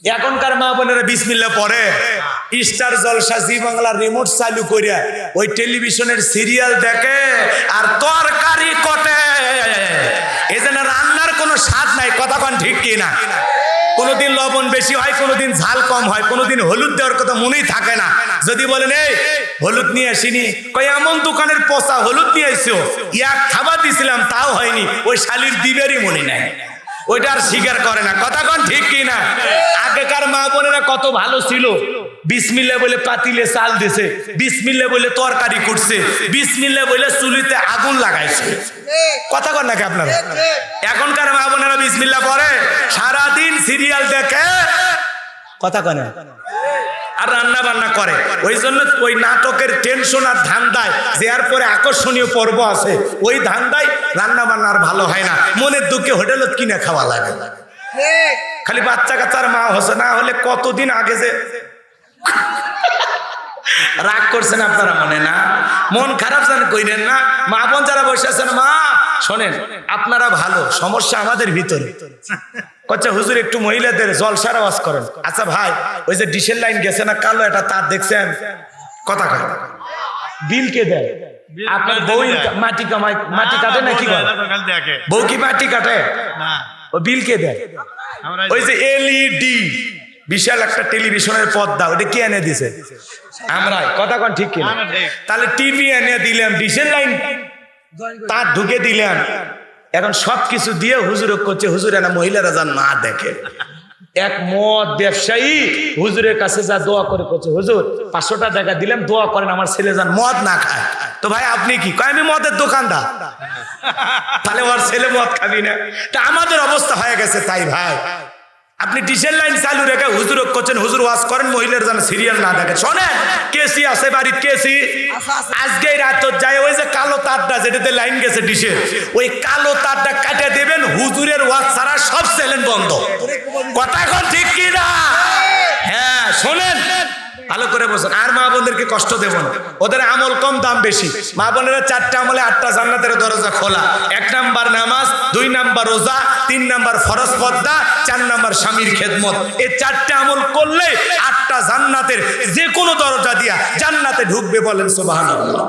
এখনকার মা বোনেরা বিসমিল্লাহ পড়ে, স্টার জলসা জি বাংলার রিমোট চালু করিয়া ওই টেলিভিশনের সিরিয়াল দেখে আর তরকারি কটে। এই জন্য রান্নার কোনো স্বাদ নাই, কথা কোন ঠিক কিনা? কোনোদিন লবণ বেশি হয়, কোনোদিন ঝাল কম হয়, কোনোদিন হলুদ দেওয়ার কথা মনেই থাকে না। যদি বলেন এই হলুদ নিয়ে আসিনি, কই এমন দোকানের পচা হলুদ নিয়ে আইছো, এক খাবার দিছিলাম তাও হয়নি, ওই শালির দিবেরই মনে নাই, ওইটা আর স্বীকার করে না। কথা কোন ঠিক কিনা? আগেকার মা বোনেরা কত ভালো ছিল, বিসমিল্লাহ বলে পাতিলে চাল দিছে, বিসমিল্লাহ বলে তরকারি করছে, বিসমিল্লাহ বলে চুলিতে আগুন লাগাইছে। কথা কন নাকি আপনারা? এখনকার মা বোনেরা বিসমিল্লাহ পড়ে, সারাদিন সিরিয়াল দেখে, কথা কন, আর রান্না বান্না করে। ওই জন্য ওই নাটকের টেনশন আর ধান্দায় যে এরপরে আকর্ষণীয় পর্ব আছে, ওই ধান্দায় রান্না বান্না আর ভালো হয় না। মনের দুঃখে হোটেলত কিনে খাওয়া লাগে। খালি বাচ্চা কাচ্চার মা হচ্ছে, না হলে কতদিন আগে যে রাগ করছেন আপনারা, মনে না মন খারাপ যেন কইরেন না। মা বোন যারা বসে আছেন, মা শোনেন, আপনারা ভালো, সমস্যা আমাদের ভিতরে। কচ্ছা হুজুর একটু মহিলাদের জলসার আওয়াজ করেন। আচ্ছা ভাই, ওই যে ডিশের লাইন গেছে না কালো, এটা তার দেখছেন? কথা কয়, বিল কে দেয়? আপনার বউ মাটি কামাই, মাটি কাটে না কি বলে? বউ কি মাটি কাটে? ও বিল কে দেয়? ওই যে এলইডি বিশাল একটা টেলিভিশনের পর্দা, ওটা কে এনে দিছে? আমরা। কথা কোন ঠিক কিনা? তাহলে টিভি এনে দিলাম, ডিশের লাইন তার ঢুকে দিলাম, এখন সবকিছু দিয়ে হুজুর করছে। হুজুর না মহিলারা যা না দেখে। এক মদ ব্যবসায়ী হুজুরের কাছে যা দোয়া করে করছে, হুজুর 500 টাকা দিলাম, দোয়া করেন আমার ছেলে যেন মদ না খায়। তো ভাই আপনি কি কয়? আমি মদের দোকানদার। তাহলে ওর ছেলে মদ খাবি না? তা আমাদের অবস্থা হয়ে গেছে তাই ভাই। আপনি ডিশের লাইন চালু রেখে হুজুর করছেন, হুজুর ওয়াজ করেন, মহিলার যেন সিরিয়াল না দেখে। শোনেন, কেসি আছে বাড়ির, কেসি আজকে রাত যায়, ওই যে কালো তারটা যেটাতে লাইন গেছে ডিশের, ওই কালো তারটা কাটে দেবেন, হুজুরের ওয়াজ ছাড়া সব চ্যানেল বন্ধ। কথা এখন ঠিক কি না? হ্যাঁ শোনেন, ভালো করে বলছেন। আর মা বোনদেরকে কষ্ট দেব না, ওদের আমল কম দাম বেশি। মা বোনেরা 4টা আমলে 8টা জান্নাতের দরজা খোলা। 1 নাম্বার নামাজ, 2 নাম্বার রোজা, 3 নাম্বার ফরজ পর্দা, 4 নাম্বার স্বামীর খেদমত। এই 4টা আমল করলে 8টা জান্নাতের যে কোনো দরজা দিয়া জান্নাতে ঢুকবে। বলেন সুবহানাল্লাহ।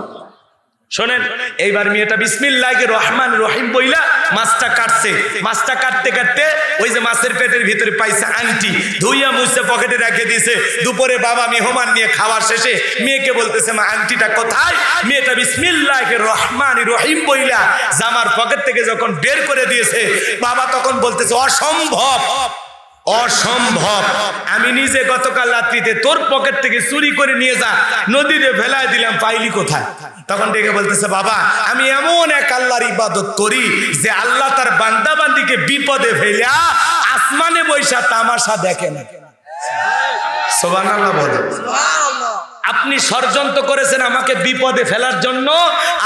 শোনেন, এইবার মেয়েটা বিসমিল্লাহির রহমানির রহিম বইলা মাছটা কাটছে। মাছটা কাটতে কাটতে ওই যে মাছের পেটের ভিতরে পাইছে আংটি, ধুইয়া মুছে পকেটে রেখে দিয়েছে। দুপুরে বাবা মেহমান নিয়ে খাওয়ার শেষে মেয়েকে বলতেছে, মা আংটিটা কোথায়? মেয়েটা বিসমিল্লাহির রহমানির রহিম বইলা জামার পকেট থেকে যখন বের করে দিয়েছে, বাবা তখন বলতেছে, অসম্ভব, অসম্ভব, আমি নিজে গতকাল রাত্রিতে তোর পকেট থেকে চুরি করে নিয়ে যা নদীতে ফেলায় দিলাম, পাইলি কোথায়? তখন ডেকে বলতেছে, বাবা আমি এমন এক আল্লাহর ইবাদত করি যে আল্লাহ তার বান্দা বান্দিকে বিপদে ফেলা আসমানে বৈশা তামাশা দেখে না। সুবহানাল্লাহ বলে। আপনি ষড়যন্ত্র করেছেন আমাকে বিপদে ফেলার জন্য,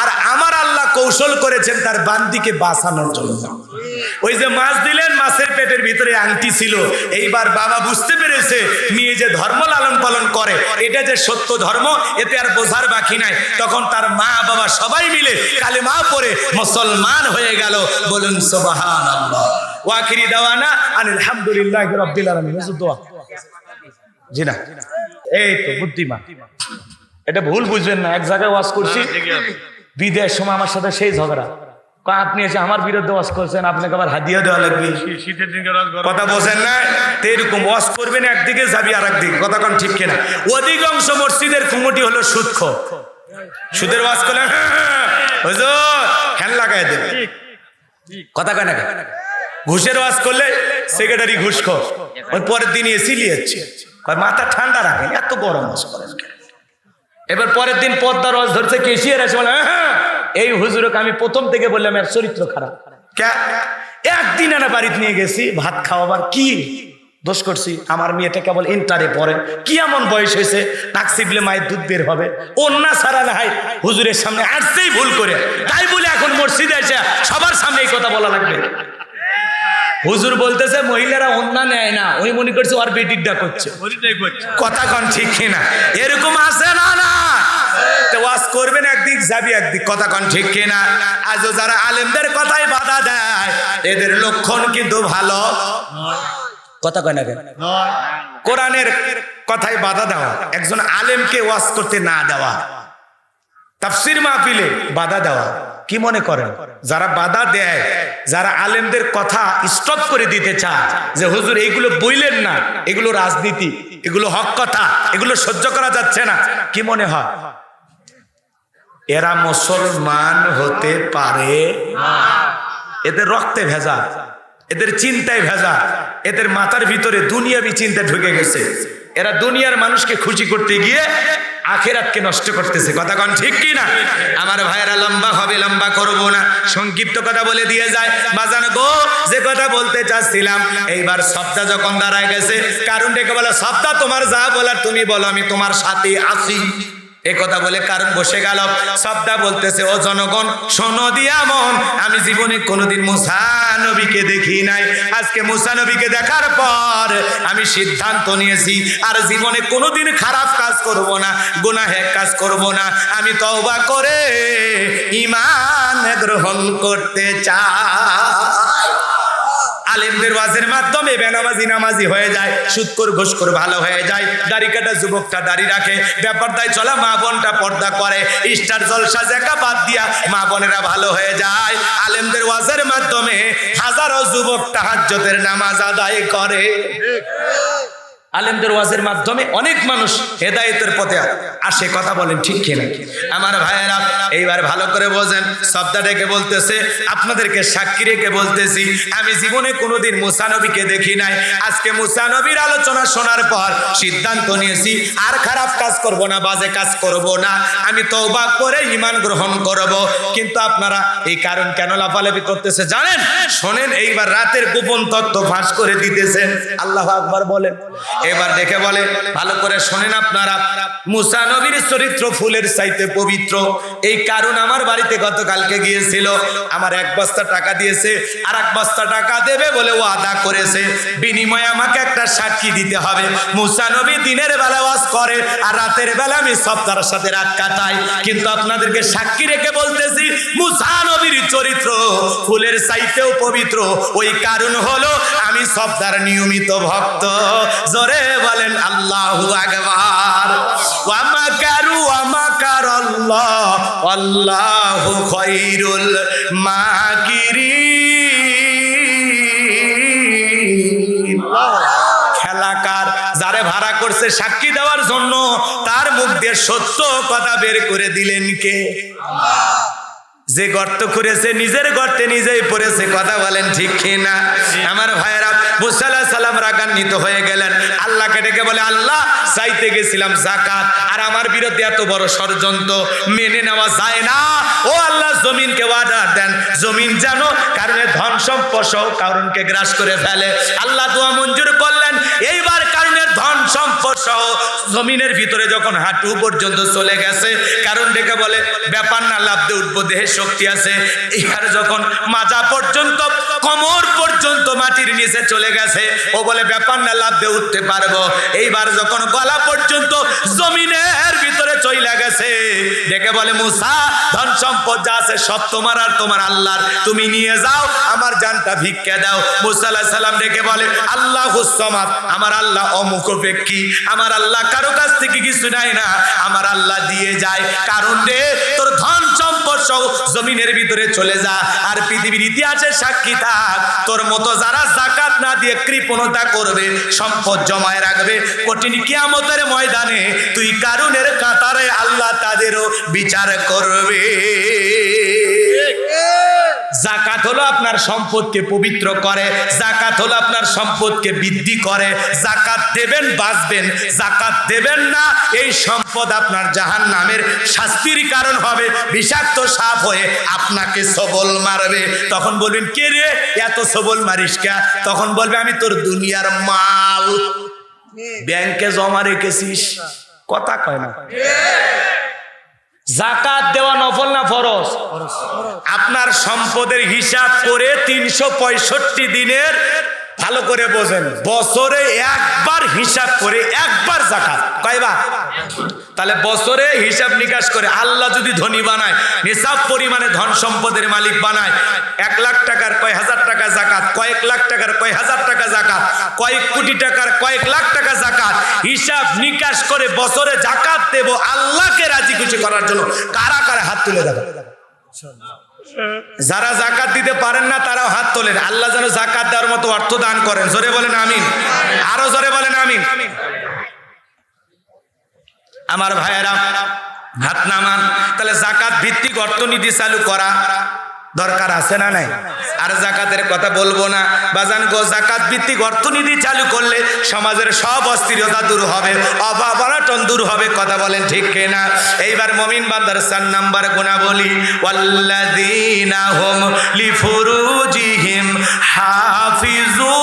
আর আমার আল্লাহ কৌশল করেছেন তার বান্দিকে বাঁচানোর জন্য। ওই যে মাছ দিলেন, মাছের পেটের ভিতরে আংটি ছিল। এইবার বাবা বুঝতে পেরেছে মেয়ে যে ধর্ম লালন পালন করে এটা যে সত্য ধর্ম, এতে আর বোঝার বাকি নাই। তখন তার মা বাবা সবাই মিলে কালেমা পড়ে মুসলমান হয়ে গেল। বলুন সুবহানাল্লাহ। ওয়া আখিরি দাওয়ানা আনিল হামদুলিল্লাহি রাব্বিল আলামিন। দোয়া জি না, এই তো বুদ্ধিমান, এটা ভুল বুঝবেন না। এক জায়গায় ওয়াজ করছি, বিদেশ সময় আমার সাথে সেই ঝগড়া, আপনি এসে আমার বিরুদ্ধে ওয়াজ করছেন, আপনাকে আবার হাদিয়া দেওয়া লাগবে। শীতের দিন কথা বোঝেন না? এরকম ওয়াজ করবেন, একদিকে যাবি আর একদিকে। কথা কোন ঠিক কিনা? অধিকাংশ মসজিদের কমিটি হলো সুদখোর। সুদের ওয়াজ করলে হুজুর ফ্যান লাগাই দেবে। কথা কয় না? ঘুষের ওয়াজ করলে সেক্রেটারি ঘুষখোর, ওই পরের দিন এসি লিয়েছে, মাথা ঠান্ডা রাখেন, এত গরম ওয়াজ করেন। এবার পরের দিন পদ্মার ওয়াজ ধরছে, কেশিয়ার এসে বলে, এই হুজুরকে আমি প্রথম থেকে বললাম এর চরিত্র খারাপ। একদিন এনে বাড়িতে নিয়ে গেছি ভাত খাওয়াবার, কি দোষ করছি? আমার মেয়েটা কেবল ইন্টারে পড়ে, কি এমন বয়স হয়েছে নাক চিপলে মায়ের দুধ বের হবে, অন্যা ছাড়া নাই হুজুরের সামনে আসছেই ভুল করে, তাই বলে এখন মসজিদে এসে সবার সামনে এই কথা বলা লাগবে? হুজুর বলতেছে মহিলারা অন্যা নেয় না, ওই মনে করছে ওর বেটিরটা করছে। কথা কন ঠিক কিনা? এরকম আছে না? না ওয়াজ করবেন একদিক, যাবি একদিক। কথা কন ঠিক কিনা? আজও যারা আলেমদের কথায় বাধা দেয় এদের লক্ষণ কিন্তু ভালো। কথা কয় না কেন? কোরআনের কথায় বাধা দেওয়া, একজন আলেমকে ওয়াজ করতে না দেওয়া, তাফসীর মাহফিলে বাধা দেওয়া। কি মনে করেন যারা বাধা দেয়, যারা আলেমদের কথা স্টপ করে দিতে চায় যে হুজুর এইগুলো বইলেন না, এগুলো রাজনীতি, এগুলো হক কথা, এগুলো সহ্য করা যাচ্ছে না, কি মনে হয় এরা মুসলমান হতে পারে? এদের রক্তে ভেজা, এদের চিন্তায় ভেজা, এদের মাথার ভিতরে দুনিয়াবি চিন্তা ঢুকে গেছে। এরা দুনিয়ার মানুষকে খুশি করতে গিয়ে আখিরাতকে নষ্ট করতেছে। কথা কোন ঠিক কি না? আমার ভাইয়েরা, লম্বা হবে, লম্বা করব না, সংক্ষিপ্ত কথা বলে দিয়ে যায়। বাজান গো, যে কথা বলতে চাচ্ছিলাম, এইবার সপ্তাহ যখন দাঁড়ায় গেছে, কারণ ডেকে বলে সপ্তাহ তোমার যা বলার তুমি বলো, আমি তোমার সাথে আছি। এ কথা বলে কারণ বসে গেল। সপ্তাহ বলতেছে, ও জনগণ শোনো দিয়া মন, আমি জীবনে কোনোদিন মুসা নবীকে দেখি নাই। আজকে মুসা নবীকে দেখার পর আমি সিদ্ধান্ত নিয়েছি আর জীবনে কোনোদিন খারাপ কাজ করব না, গুনাহের কাজ করব না। আমি তওবা করে ঈমান গ্রহণ করতে চাই। আলেমদের ওয়াজের মাধ্যমে বেনামাজি নামাজি হয়ে যায়, সুদখোর ঘুষখোর ভালো হয়ে যায়, দাড়ি কাটা যুবকটা দাড়ি রাখে, ব্যাপারটাই চলা মা বোনটা পর্দা করে, স্টার জলসা জায়গা বাদ দিয়া মা বোনেরা ভালো হয়ে যায়। আলেমদের ওয়াজের মাধ্যমে হাজারো যুবক তাহাজ্জুদের নামাজ আদায় করে। আলেমদের ওয়াজের মাধ্যমে অনেক মানুষ হেদায়েতের পথে আসে। কথা বলেন ঠিক কিনা? আমার ভাইয়েরা, এইবার ভালো করে বোঝেন। শব্দটা ডেকে বলতেছে, আপনাদেরকে সাক্ষী রেখে বলতেছি, আমি জীবনে কোনোদিন মুসা নবীকে দেখি নাই। আজকে মুসা নবীর আলোচনা শোনার পর সিদ্ধান্ত নিয়েছি আর খারাপ কাজ করব না, বাজে কাজ করব না, আমি তওবা করে ঈমান গ্রহণ করব। কিন্তু আপনারা এই কারণ কেন লাফালাফি করতেছে জানেন? শোনেন, এইবার রাতের গোপন তথ্য ফাঁস করে দিতেছেন। আল্লাহু আকবার বলেন। এবার দেখে বলে, ভালো করে শোনেন আপনারা, মুসা নবীর চরিত্র ফুলের চাইতে পবিত্র। এই কারণ আমার বাড়িতে গতকালকে গিয়েছিল, আমার 1 বস্তা টাকা দিয়েছে, আর 1 বস্তা টাকা দেবে বলে ওয়াদা করেছে, বিনিময়ে আমাকে একটা সাক্ষী দিতে হবে। মুসা নবী দিনের বেলা ওয়াজ করে আর রাতের বেলা আমি সপ্তাহের সাথে রাত কাটাই। কিন্তু আপনাদেরকে সাক্ষী রেখে বলতেছি, মুসা নবীর চরিত্র ফুলের চাইতেও পবিত্র। ওই কারণ হলো আমি সপ্তাহের নিয়মিত ভক্ত। জোরে বলেন আল্লাহু আকবার। ওয়া মাকারু ওয়া মাকারাল্লাহ আল্লাহু খায়রুল মাকিরিন। খেলাকার যারে ভাড়া করছে সাক্ষী দেওয়ার জন্য, তার মুখ দিয়ে সত্য কথা বের করে দিলেন কে? যে গর্ত করেছে নিজের গর্তে নিজেই পড়েছে। কথা বলেন ঠিক কিনা? আমার ভাইয়েরা, মুসা আলাইহিস সালাম রাগান্বিত হয়ে গেলেন, আল্লাহকে ডেকে বলে, আল্লাহ চাইতে গেছিলাম যাকাত, আর আমার বিরুদ্ধে এত বড় ষড়যন্ত্র মেনে নেওয়া যায় না। ও আল্লাহ, জমিনকে অর্ডার দেন, জমিন যেন কারণে ধন সম্পদ সহ কারণকে গ্রাস করে ফেলে। আল্লাহ দোয়া মঞ্জুর করলেন। এইবার কারণের ধন সম্পদ সহ জমিনের ভিতরে যখন হাঁটু পর্যন্ত চলে গেছে, কারণ ডেকে বলে, ব্যাপার না, লাফতে উঠবো, দেহে শক্তি আছে। এবার যখন মাজা পর্যন্ত, কোমর পর্যন্ত মাটির নিচে চলে গেছে, ও বলে ব্যাপার না, লাফতে উঠতে পারবো। এইবার যখন গলা পর্যন্ত জমিনের ভিতরে চলে গেছে, ডেকে বলে, মুসা, ধন সম্পদ যা আছে সব তোমার আর তোমার আল্লাহর, তুমি নিয়ে যাও, আমার জানটা ভিক্ষা দাও। মুসা আলাইহিস সালাম ডেকে বলে, আল্লাহুস সামাদ, আমার আল্লাহ অমুখাপেক্ষী, আমার আল্লাহ কারো কাছ থেকে কিছু নেয় না, আমার আল্লাহ দিয়ে যায়। কারণ রে, তোর ধন সম্পদ সহ জমিনের ভিতরে চলে যা, আর পৃথিবীর ইতিহাসের সাক্ষী থাক, তোর মতো যারা যাকাত না দিয়ে কৃপণতা করবে, সম্পদ জমায় রাখবে, কঠিন কিয়ামতের ময়দানে তুই কারুনের কাতারে আল্লাহ তাদেরও বিচার করবে। যাকাত হলো আপনার সম্পদকে পবিত্র করে, যাকাত হলো আপনার সম্পদকে বৃদ্ধি করে। যাকাত দেবেন, বাঁচবেন, যাকাত দেবেন না, এই সম্পদ আপনার জাহান্নামের শাস্তির কারণ হবে, বিষাক্ত সাপ হয়ে আপনাকে সবল মারবে। তখন বলবেন, কে রে এত সবল মারিস কে? তখন বলবে, আমি তোর দুনিয়ার মাল ব্যাংকে জমা রেখেছিস। কথা কয় না? যাকাত দেওয়া নফল না ফরজ? আপনার সম্পদের হিসাব করে 365 দিনের, ভালো করে বোঝেন, বছরে একবার হিসাব করে একবার যাকাত। কয় কয়বার? তাহলে বছরে হিসাব নিকাশ করে আল্লাহ যদি ধনী বানায়, নিসাব পরিমাণে ধন সম্পদের মালিক বানায়, 1 লাখ টাকার কয় হাজার টাকা জাকাত, কয়েক লাখ টাকার কয় হাজার টাকা জাকাত, কয়েক কোটি টাকার কয়েক লাখ টাকা জাকাত, হিসাব নিকাশ করে বছরে জাকাত দেব আল্লাহকে রাজি খুশি করার জন্য। কারা কারা হাত তুলে দেবে? যারা জাকাত দিতে পারেন না তারাও হাত তোলেন। আল্লাহ যেন জাকাত দেওয়ার মতো অর্থ দান করেন। জোরে বলেন আমিন, আরো জোরে বলেন আমিন। আমার ভাইয়েরা হাত নামান। তাহলে জাকাত ভিত্তিক অর্থনীতি চালু করা দরকার আছে না নাই? আর জাকাতের কথা বলবো না বাজান গো। জাকাত ভিত্তিক অর্থনীতি চালু করলে সমাজের সব অস্থিরতা দূর হবে, অভাব অনটন দূর হবে। কথা বলেন ঠিক কিনা? এইবার মুমিন বান্দার 4 নাম্বার গুণাবলী, ওয়াল্লাযীনা হুম লিফুরুজিহিম হাফিজুন।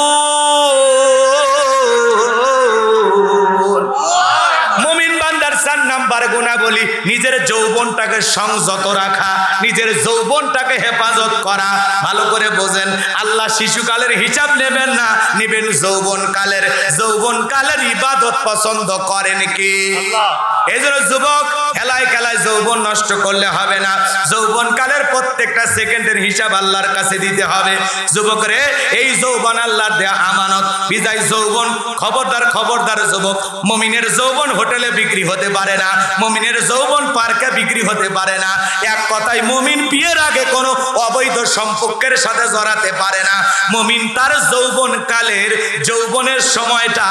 মুমিন বান্দার 4 নাম্বার গুণাবলী, নিজের যৌবনটাকে সংযত রাখা, নিজের যৌবনটাকে হেফাজত করা। ভালো করে বোঝেন, আল্লাহ শিশুকালের হিসাব নেবেন না, নেবেন যৌবনকালের। যৌবনকালের ইবাদত পছন্দ করেন কি আল্লাহ? এই জন্য যুবক, খেলায় খেলায় যৌবন নষ্ট করলে হবে না। যৌবনকালের প্রত্যেকটা সেকেন্ডের হিসাব আল্লাহর কাছে দিতে হবে। যুবক রে, এই যৌবন আল্লাহর দেয়া আমানত। বিদায় যৌবন, খবরদার খবরদার যুবক, মুমিনের যৌবন হোটেলে বিক্রি হতে পারে না, মুমিনের যৌবন পার্কে বিক্রি হতে পারে না। এক কথায় মুমিন বিয়ের আগে কোনো অবৈধ সম্পর্কের সাথে জড়াতে পারে না। মুমিন তার যৌবনকালের যৌবনের সময়টা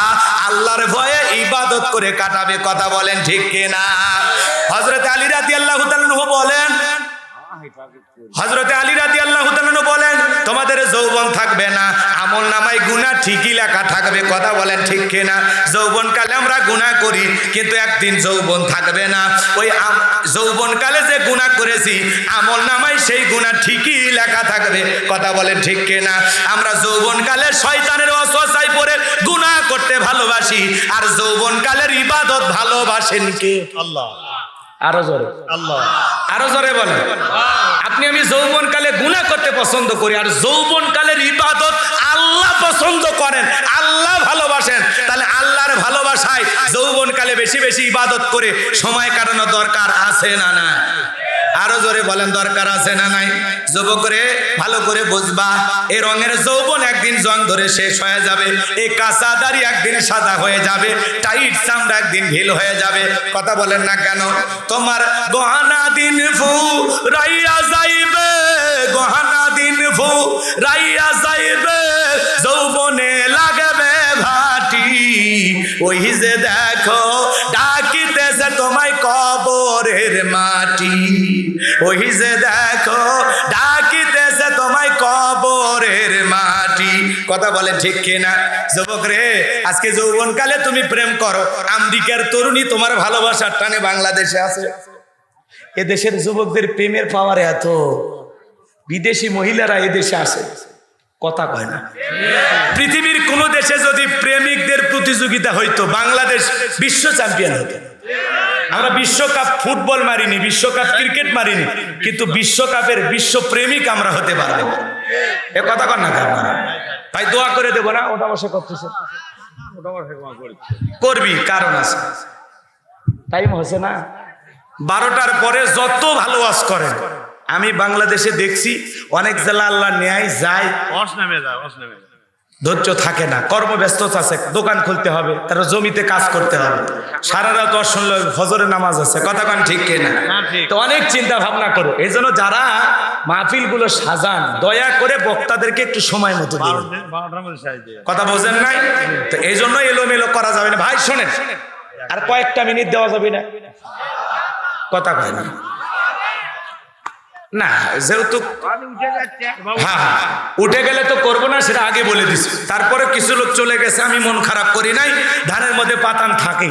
আল্লাহর ভয়ে ইবাদত করে কাটাবে। কথা বলেন ঠিক কিনা? হযরত আলী রাদিয়াল্লাহু তাআলা বলেন, হযরতে আলী রাদিয়াল্লাহু তাআলা বলেন, তোমাদের যৌবন থাকবে না, আমল নামায় গুনাহ ঠিকই লেখা থাকবে। কথা বলেন ঠিক কিনা? যৌবনকালে আমরা গুনাহ করি, কিন্তু একদিন যৌবন থাকবে না। ওই যৌবনকালে যে গুনাহ করেছি আমল নামায় সেই গুনাহ ঠিকই লেখা থাকবে। কথা বলেন ঠিক কিনা? আমরা যৌবনকালে শয়তানের ওয়াসওয়াসায় পড়ে গুনাহ করতে ভালোবাসি, আর যৌবনকালের ইবাদত ভালোবাসেন কে? আল্লাহ। আরো জোরে আল্লাহ, আরো জোরে বলেন। আপনি আমি যৌবনকালে গুনাহ করতে পছন্দ করি, আর যৌবনকালের ইবাদত আল্লাহ পছন্দ করেন, আল্লাহ ভালোবাসেন। তাহলে আল্লাহর ভালোবাসায় যৌবনকালে বেশি বেশি ইবাদত করে সময় কাটানো দরকার আছে না না? আরো জোরে বলেন, দরকার আছে না নাই? যুবক রে, ভালো করে বুঝবা, এই রঙের যৌবন একদিন জং ধরে শেষ হয়ে যাবে, এই কাঁচা দাড়ি একদিন সাদা হয়ে যাবে, টাইট চামড়া একদিন ঢিল হয়ে যাবে। কথা বলেন না কেন? তোমার গহনা দিন ফু রাইয়া যাইবে, গহনা দিন ফু রাইয়া যাইবে, যৌবনে লাগবে ভাটি। ওই যে দেখো ডাকিতেছে তোমায় কবরের মাটি, ওই যে দেখো ডাকিতেছে তোমায় কবরের মাটি। কথা বলে ঠিক কিনা? যুবক রে, আজকে যৌবনকালে তুমি প্রেম করো, আমেরিকার তরুণী তোমার ভালোবাসার টানে বাংলাদেশে আছে। এদেশের যুবকদের প্রেমের পাওয়ার এত, বিদেশি মহিলারা এদেশে আসে, কথা কয় না। পৃথিবীর কোন দেশে যদি প্রেমিকদের প্রতিযোগিতা হইতো, বাংলাদেশ বিশ্ব চ্যাম্পিয়ন হতো। আমরা বিশ্বকাপ ফুটবল মারিনি, বিশ্বকাপ ক্রিকেট মারিনি, কিন্তু বিশ্বকাপের বিশ্ব প্রেমিক আমরা হতে পারবো। এ কথা কন না ভাই, দোয়া করে দেবো না? ওটা বসে করতেছে, করবি, কারণ আছে। টাইম হচ্ছে না, 12টার পরে যত ভালো ওয়াজ করেন। আমি বাংলাদেশে দেখছি অনেক জেলা আল্লাহ ন্যায় যায়, ধৈর্য থাকে না, কর্মব্যস্ততা আছে, দোকান খুলতে হবে, তারা জমিতে কাজ করতে হবে, সারা রাত শুনলে ফজরের নামাজ আছে। কথা কান ঠিক কিনা? তো অনেক চিন্তা ভাবনা করো। এই জন্য যারা মাহফিল গুলো সাজান, দয়া করে বক্তাদেরকে একটু সময় মতো দিন। কথা বোঝেন নাই? তো এই জন্য এলোমেলো করা যাবে না। ভাই শোনেন, আর কয়েকটা মিনিট দেওয়া যাবে না? কথা কয় না না, যেহেতু হ্যাঁ উঠে গেলে তো করবো না, সেটা আগে বলে দিছি। তারপরে কিছু লোক চলে গেছে, আমি মন খারাপ করি নাই, ধানের মধ্যে পাতান থাকে।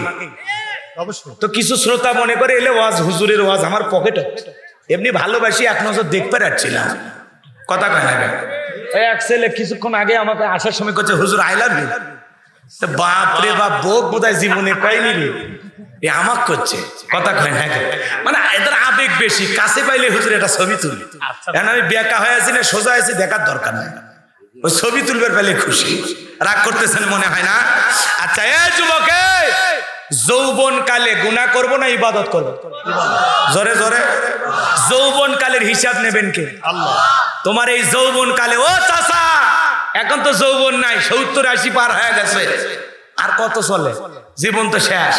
তো কিছু শ্রোতা মনে করে এলে ওয়াজ, হুজুরের ওয়াজ আমার পকেটে, এমনি ভালোবাসি, এক নজর দেখতে পাচ্ছিলাম। কথা কয় না? এক ছেলে কিছুক্ষণ আগে আমাকে আসার সময় করছে, হুজুর আই লাভ ইউ। বাপ রে বাপ, বোক বোধহয় জীবনে পাইনি রে, এ আমাক করছে। কথা কয় না? মানে এদের আবেগ বেশি, কাছে পাইলে হুজুর এটা ছবি তুলি। এখন আমি বেকা হয়ে আছি না সোজা আছি, দেখার দরকার নেই, ওই ছবি তুলবার পেলে খুশি। রাগ করতেছেন মনে হয় না? আচ্ছা এ যুবকে, যৌবন কালে গুনাহ করব না ইবাদত করব? জোরে জোরে। যৌবন কালের হিসাব নেবেন কে? আল্লাহ। তোমার এই যৌবন কালে, ও চাচা এখন তো যৌবন নাই, 70-80 পার হয়ে গেছে, আর কত চলে, জীবন তো শেষ।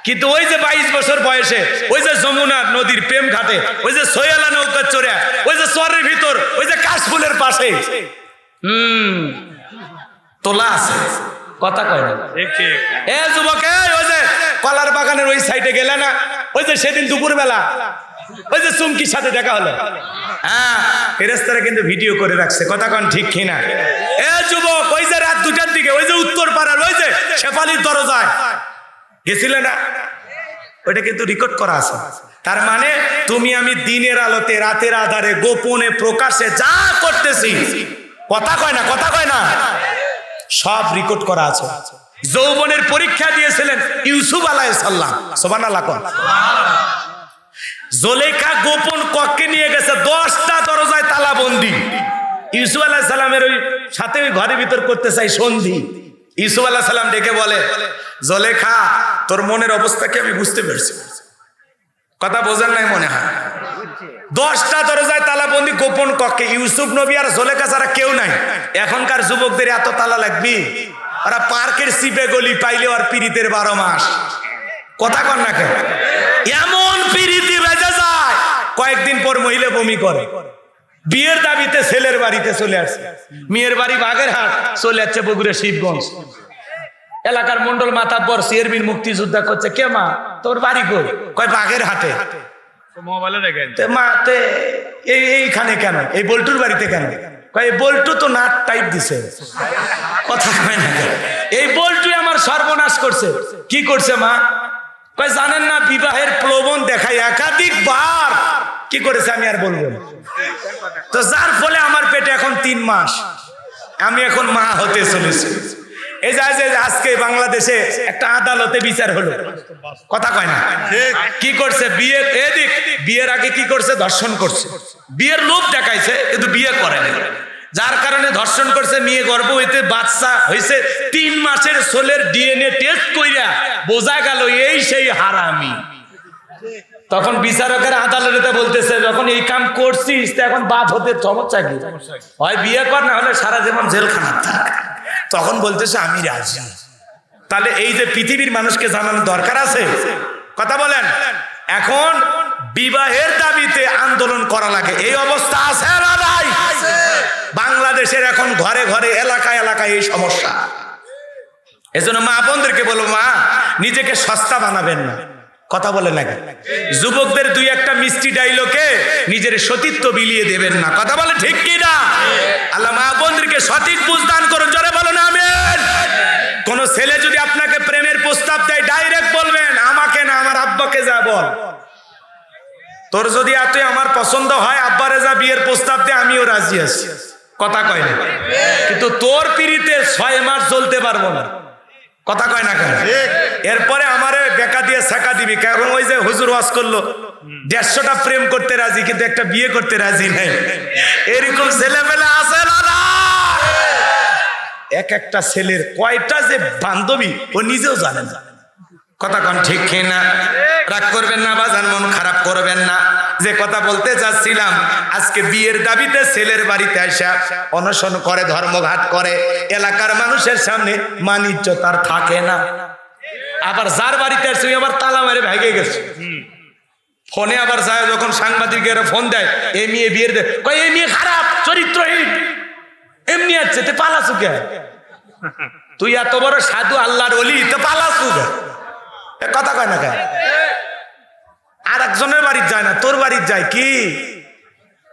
কিন্তু ওই যে 22 বছর বয়সে ওই যে যমুনা নদীর প্রেম ঘাটে, ওই যে সয়ালা নৌকা চড়ে, ওই যে চরের ভিতর, ওই যে কাশফুলের পাশে তোলা আছে, কথা কয় না। এ যুবক, ওই যে কলার বাগানের ওই সাইডে গেলে না, ওই যে সেদিন দুপুরবেলা ওই যে চুমকির সাথে দেখা হলো, হ্যাঁ ফেরেশতারা কিন্তু ভিডিও করে রাখছে, কথা কন ঠিক কিনা? এ যুবক, ওই যে রাত 2টার দিকে ওই যে উত্তর পাড়ার ওই যে শেফালির দরজায় গেছিলে না, ওইটা কিন্তু রেকর্ড করা আছে। তার মানে তুমি আমি দিনের আলোতে রাতের আধারে গোপনে প্রকাশে যা করতেছি, কথা কয় না, কথা কয় না, সব রেকর্ড করা আছে। যৌবনের পরীক্ষা দিয়েছিলেন ইউসুফ আলাইহিস সালাম, সুবহানাল্লাহ। জুলেখা গোপন কক্ষে নিয়ে গেছে, 10টা দরজায় তালা বন্দি। ইউসুফ আলাইহিস সালামের ওই সাথে ওই ঘরের ভিতর করতে চাই সন্ধি। ইউসুফ আলাইহিস সালাম ডেকে বলে, জুলেখা তোর মনের অবস্থা কি আমি বুঝতে পারছি, কথা বোঝেন নাই মনে হয়। 10টা দরজায় তালা বন্দি গোপন কক্ষে, ইউসুফ নবী আর জুলেখা ছাড়া কেউ নাই। এখনকার যুবকদের এত তালা লাগবে? ওরা পার্কের সিপে গলি পাইলে আর পিরিতের 12 মাস, কথা কন না কেন? এমন পিরিতি বেজে যায়, কয়েকদিন পর মহিলা বমি করে। বিয়ের দাবিতে ছেলের বাড়িতে চলে আসছে, মেয়ের বাড়ি বাগেরহাট, চলে যাচ্ছে বগুড়া শিবগঞ্জ। এলাকার মন্ডল মাতাব্বর চেয়ারম্যান মুক্তিযোদ্ধা করছে, কে মা তোর বাড়ি কই? কয় বাগেরহাটে। মা তে এইখানে কেন, এই বল্টুর বাড়িতে কেন? কয় বল্টু তো নাট টাইপ দিছে, কথা হয় না। এই বল্টু আমার সর্বনাশ করছে। কি করছে মা? কয় জানেন না, বিবাহের প্রলোভন দেখায় একাধিকবার। কি করেছে আমি আর বলবো না। তো যার ফলে আমার পেটে এখন 3 মাস, আমি এখন মা হতে চলেছি। এই যে আজকে বাংলাদেশে একটা আদালতে বিচার হলো, কথা কয় না। কি করছে? বিয়ের আগে কি করছে? ধর্ষণ করছে। বিয়ের লোভ দেখাইছে কিন্তু বিয়ে করে না, যার কারণে ধর্ষণ করছে। মেয়ে গর্ভবতী, বাচ্চা হয়েছে, 3 মাসের ছোলের ডিএনএ টেস্ট কইরা বোঝা গেল এই সেই হারামি। তখন বিচারকের আদালতে বলতেছে, যখন এই কাম করছিস এখন বাদ হতে সমস্যা কি? হয় বিয়ে কর, না হলে সারা জীবন জেলখানা থাক। তখন বলতেছে আমি রাজি। তাহলে এই যে পৃথিবীর মানুষকে জানানো দরকার আছে, কথা বলেন। এখন বিবাহের দাবিতে আন্দোলন করা লাগে, এই অবস্থা আছে না নাই? বাংলাদেশের এখন ঘরে ঘরে, এলাকায় এলাকায় এই সমস্যা। এজন্য মা বোনদেরকে বলবো, মা নিজেকে সস্তা বানাবেন না, কথা বলে নাকি। যুবকদের 2-1টা মিষ্টি ডায়লগে নিজের সতীত্ব বিলিয়ে দেবেন না, কথা বলে ঠিক কি না? আল্লাহ মা বোনদেরকে সঠিক বুঝ দান করুন, জোরে বলুন আমিন। কোন ছেলে যদি আপনাকে প্রেমের প্রস্তাব দেয়, ডাইরেক্ট বলবেন আমাকে না, আমার আব্বাকে যা বল। তোর যদি এতই আমার পছন্দ হয়, আব্বারে যা বিয়ের প্রস্তাব দে, আমিও রাজি আছি, কথা কয় না। কিন্তু তোর পিড়িতে 6 মাস চলতে পারবো না, কথা কয় না কেন? এরপরে আমারে বেকা দিয়ে ছেকা দিবি, কারণ ওই যে হুজুর ওয়াজ করলো 150টা প্রেম করতে রাজি কিন্তু একটা বিয়ে করতে রাজি নাই। এরকম ছেলেমেলে আছে না? এক একটা ছেলের কয়টা যে বান্ধবী ও নিজেও জানে না, কথা কন ঠিক কিনা? রাগ করবেন না বাজান, মন খারাপ করবেন না। যে কথা বলতে চাচ্ছিলাম, আজকে বিয়ের দাবিতে ছেলের বাড়িতে আসা অনশন করে, ধর্মঘাট করে, এলাকার মানুষের সামনে মানিজ্য তার থাকে না। আবার যার বাড়িতে আসছে আবার তালা মেরে ভেগে গেছে। ফোনে আবার যায়, যখন সাংবাদিকেরা ফোন দেয়, এই মেয়ে বিয়ের কয় এই মেয়ে খারাপ, চরিত্রহীন, এমনি আছে তে পালাসু কে? তুই এত বড় সাধু আল্লাহর ওলি, তো পালাসু কে? কথা কয় না কেন? আর একজনের বাড়ির যায় না, তোর বাড়ির যায় কি?